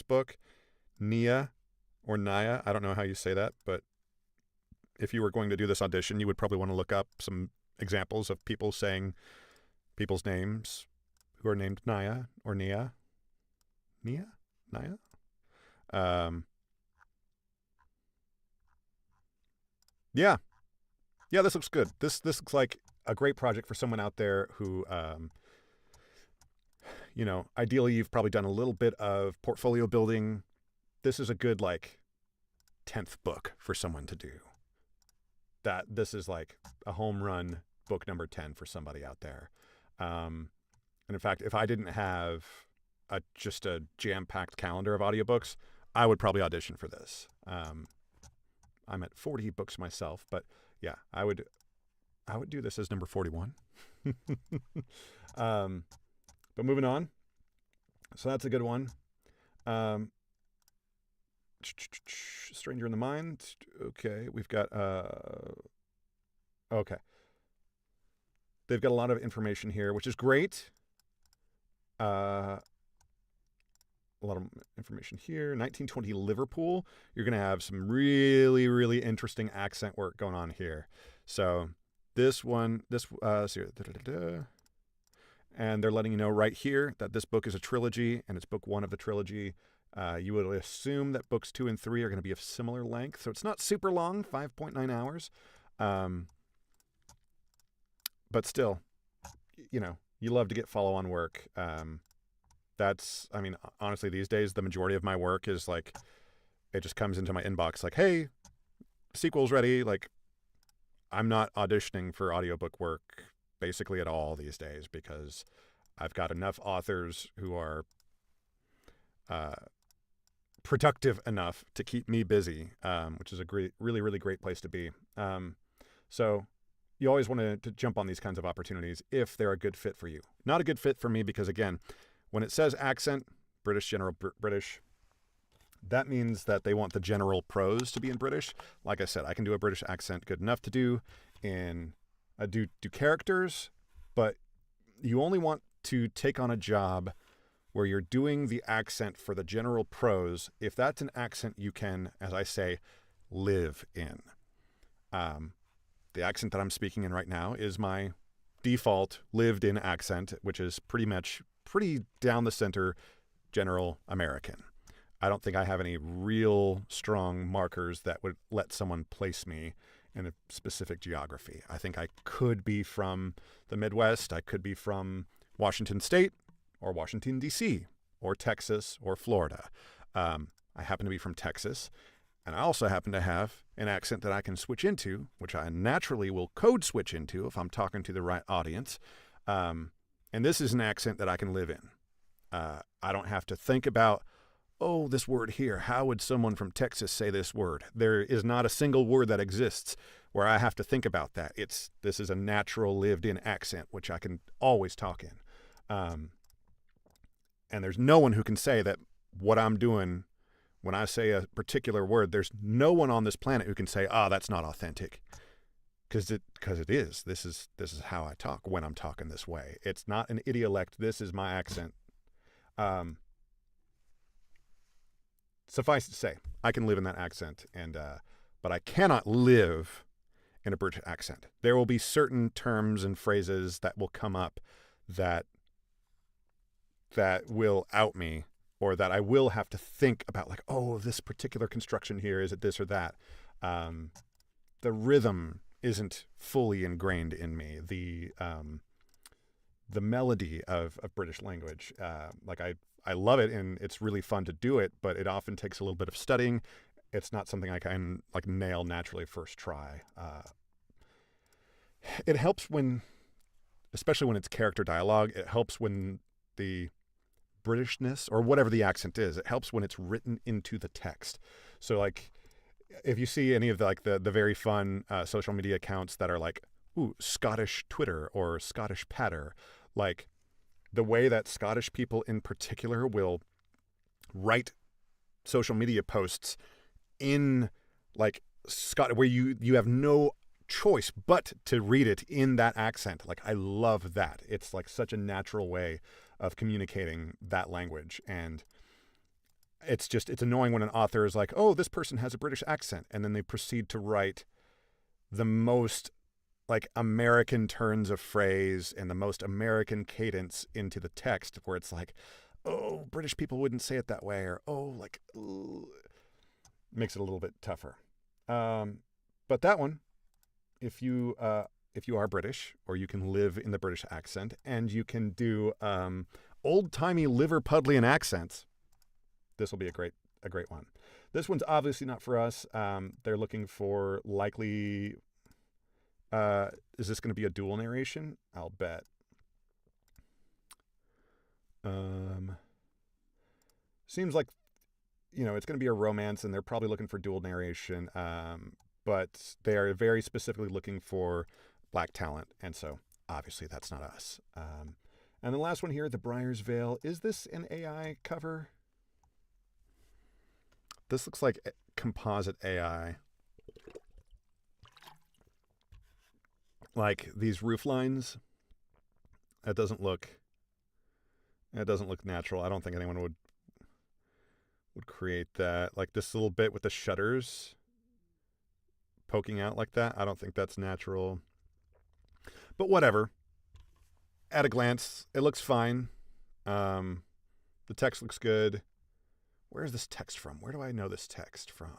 book. Nia or Naya, I don't know how you say that, but if you were going to do this audition, you would probably want to look up some examples of people saying people's names who are named Naya or Nia. Nia? Naya? Yeah. Yeah, this looks good. This looks like a great project for someone out there who, ideally you've probably done a little bit of portfolio building. This is a good, 10th book for someone to do. This is like a home run book number 10 for somebody out there. And in fact, if I didn't have just a jam-packed calendar of audiobooks, I would probably audition for this. I'm at 40 books myself, but yeah, I would do this as number 41. But moving on. So that's a good one. Stranger in the Mind. Okay, we've got okay. They've got a lot of information here, which is great. A lot of information here. 1920 Liverpool. You're going to have some really, really interesting accent work going on here. So and they're letting you know right here that this book is a trilogy, and it's book 1 of the trilogy. You would assume that books 2 and 3 are going to be of similar length. So it's not super long, 5.9 hours. But still, you love to get follow-on work. Honestly, these days, the majority of my work is it just comes into my inbox like, hey, sequel's ready. I'm not auditioning for audiobook work basically at all these days because I've got enough authors who are productive enough to keep me busy, which is a really, really great place to be. So you always want to jump on these kinds of opportunities if they're a good fit for you. Not a good fit for me because, again, when it says accent, British, general British, that means that they want the general prose to be in British. Like I said, I can do a British accent good enough to do characters, but you only want to take on a job where you're doing the accent for the general prose if that's an accent you can, as I say, live in. The accent that I'm speaking in right now is my default lived-in accent, which is pretty down the center general American. I don't think I have any real strong markers that would let someone place me in a specific geography. I think I could be from the Midwest. I could be from Washington State or Washington, D.C. or Texas or Florida. I happen to be from Texas. And I also happen to have an accent that I can switch into, which I naturally will code switch into if I'm talking to the right audience. And this is an accent that I can live in. I don't have to think about, oh, this word here. How would someone from Texas say this word? There is not a single word that exists where I have to think about that. This is a natural lived-in accent, which I can always talk in. And there's no one who can say that what I'm doing when I say a particular word, there's no one on this planet who can say, that's not authentic. Because it is. This is how I talk when I'm talking this way. It's not an idiolect. This is my accent. Suffice to say, I can live in that accent, but I cannot live in a British accent. There will be certain terms and phrases that will come up that will out me, or that I will have to think about, like, oh, this particular construction here, is it this or that? The rhythm isn't fully ingrained in me. The melody of British language, I love it, and it's really fun to do it, but it often takes a little bit of studying. It's not something I can nail naturally first try. It helps especially when it's character dialogue, it helps when the Britishness, or whatever the accent is, it helps when it's written into the text. So if you see any of the very fun social media accounts that are like, ooh, Scottish Twitter or Scottish patter, like the way that Scottish people in particular will write social media posts in where you have no choice but to read it in that accent. I love that. It's such a natural way of communicating that language. And it's annoying when an author is like, oh, this person has a British accent, and then they proceed to write the most American turns of phrase and the most American cadence into the text, where it's like, oh, British people wouldn't say it that way, or makes it a little bit tougher. But that one, if you are British, or you can live in the British accent, and you can do old-timey Liverpudlian accents, this will be a great one. This one's obviously not for us. They're looking for likely... is this going to be a dual narration? I'll bet. Seems like, it's going to be a romance, and they're probably looking for dual narration. But they are very specifically looking for Black talent, and so obviously that's not us. And the last one here, The Briar's Veil. Is this an AI cover? This looks like composite AI. Like these roof lines. It doesn't look natural. I don't think anyone would create that. Like this little bit with the shutters poking out like that. I don't think that's natural. But whatever. At a glance, it looks fine. The text looks good. Where's this text from? Where do I know this text from?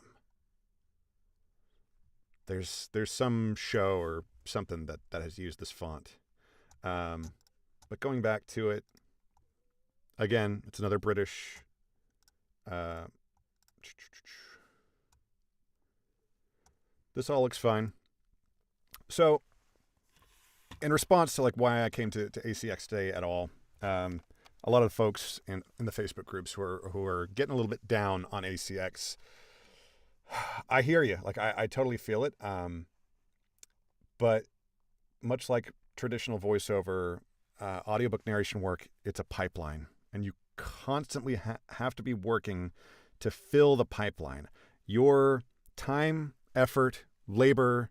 There's some show or something that has used this font. But going back to it, again, it's another British. This all looks fine. So, in response to why I came to ACX today at all, a lot of folks in the Facebook groups who are getting a little bit down on ACX. I hear you. I totally feel it. But much like traditional voiceover, audiobook narration work, it's a pipeline, and you constantly have to be working to fill the pipeline. Your time, effort, labor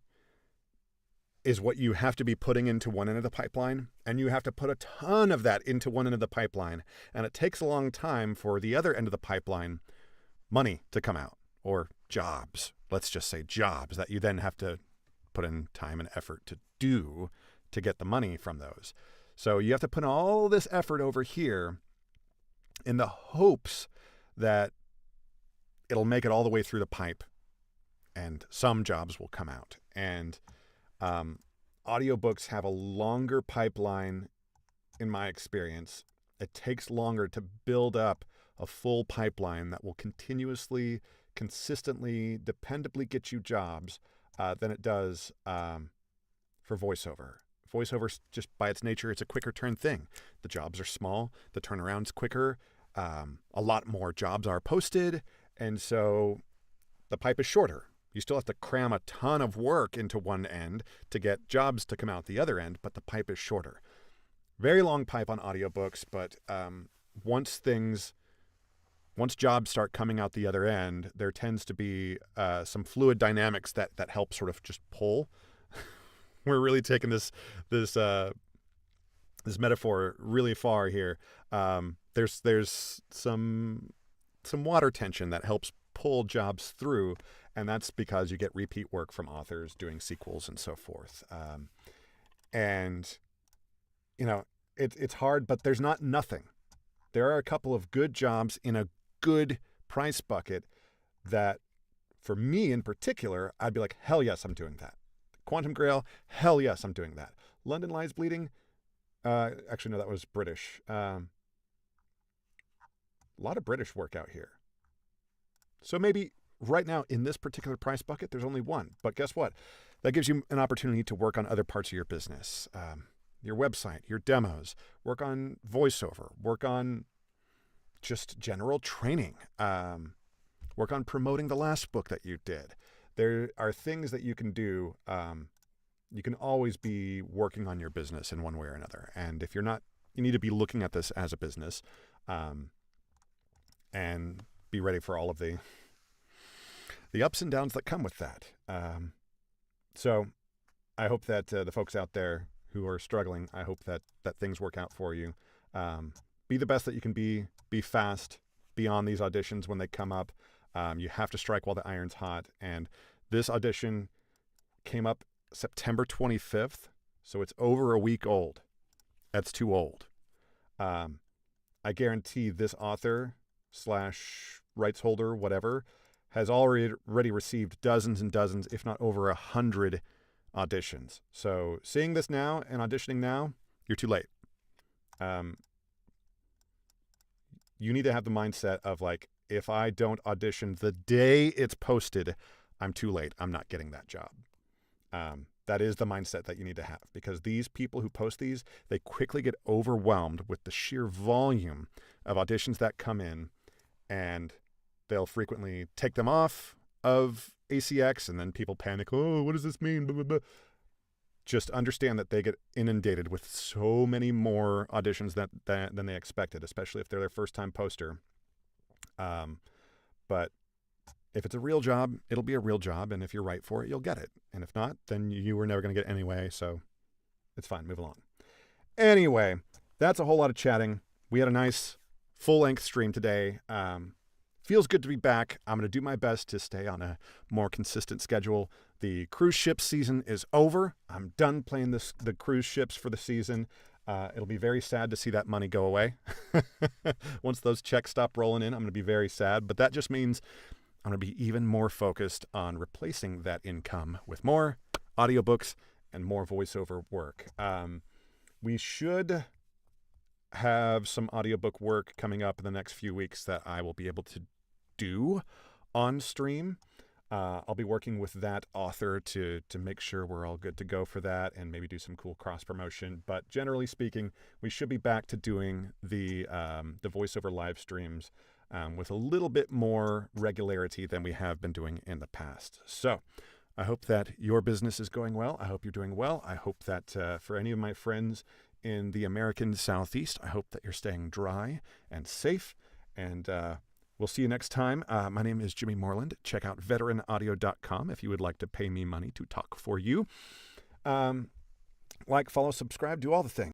is what you have to be putting into one end of the pipeline, and you have to put a ton of that into one end of the pipeline, and it takes a long time for the other end of the pipeline, money, to come out, or jobs. Let's just say jobs that you then have to put in time and effort to do to get the money from those. So you have to put all this effort over here in the hopes that it'll make it all the way through the pipe and some jobs will come out. And audiobooks have a longer pipeline in my experience. It takes longer to build up a full pipeline that will continuously, consistently, dependably get you jobs than it does for voiceover. Voiceover, just by its nature, it's a quicker turn thing. The jobs are small, the turnaround's quicker, a lot more jobs are posted, and so the pipe is shorter. You still have to cram a ton of work into one end to get jobs to come out the other end, but the pipe is shorter. Very long pipe on audiobooks, but once jobs start coming out the other end, there tends to be some fluid dynamics that help sort of just pull. We're really taking this metaphor really far here. There's some water tension that helps pull jobs through, and that's because you get repeat work from authors doing sequels and so forth. And you know, it's hard, but there's not nothing. There are a couple of good jobs in a good price bucket that, for me in particular, I'd be like, hell yes, I'm doing that. Quantum Grail, hell yes, I'm doing that. London Lies Bleeding, actually no, that was British. A lot of British work out here. So maybe right now in this particular price bucket, there's only one. But guess what? That gives you an opportunity to work on other parts of your business. Your website, your demos, work on voiceover, work on just general training, work on promoting the last book that you did. There are things that you can do. You can always be working on your business in one way or another. And if you're not, you need to be looking at this as a business and be ready for all of the ups and downs that come with that. So I hope that the folks out there who are struggling, I hope that things work out for you. Be the best that you can be fast, be on these auditions when they come up. You have to strike while the iron's hot. And this audition came up September 25th, so it's over a week old. That's too old. I guarantee this author / rights holder, whatever, has already received dozens and dozens, if not over 100 auditions. So seeing this now and auditioning now, you're too late. You need to have the mindset of like, if I don't audition the day it's posted, I'm too late. I'm not getting that job. That is the mindset that you need to have, because these people who post these, they quickly get overwhelmed with the sheer volume of auditions that come in, and they'll frequently take them off of ACX, and then people panic. Oh, what does this mean? Blah, blah, blah. Just understand that they get inundated with so many more auditions than they expected, especially if they're their first time poster. But if it's a real job, it'll be a real job. And if you're right for it, you'll get it. And if not, then you were never going to get it anyway. So it's fine. Move along. Anyway, that's a whole lot of chatting. We had a nice full-length stream today. Feels good to be back. I'm going to do my best to stay on a more consistent schedule. The cruise ship season is over. I'm done playing the cruise ships for the season. It'll be very sad to see that money go away. Once those checks stop rolling in, I'm going to be very sad. But that just means I'm going to be even more focused on replacing that income with more audiobooks and more voiceover work. We should have some audiobook work coming up in the next few weeks that I will be able to do on stream. I'll be working with that author to make sure we're all good to go for that, and maybe do some cool cross promotion. But generally speaking, we should be back to doing the voiceover live streams with a little bit more regularity than we have been doing in the past. So I hope that your business is going well. I hope you're doing well. I hope that for any of my friends in the American Southeast, I hope that you're staying dry and safe. And we'll see you next time. My name is Jimmy Moreland. Check out veteranaudio.com if you would like to pay me money to talk for you. Like, follow, subscribe, do all the things.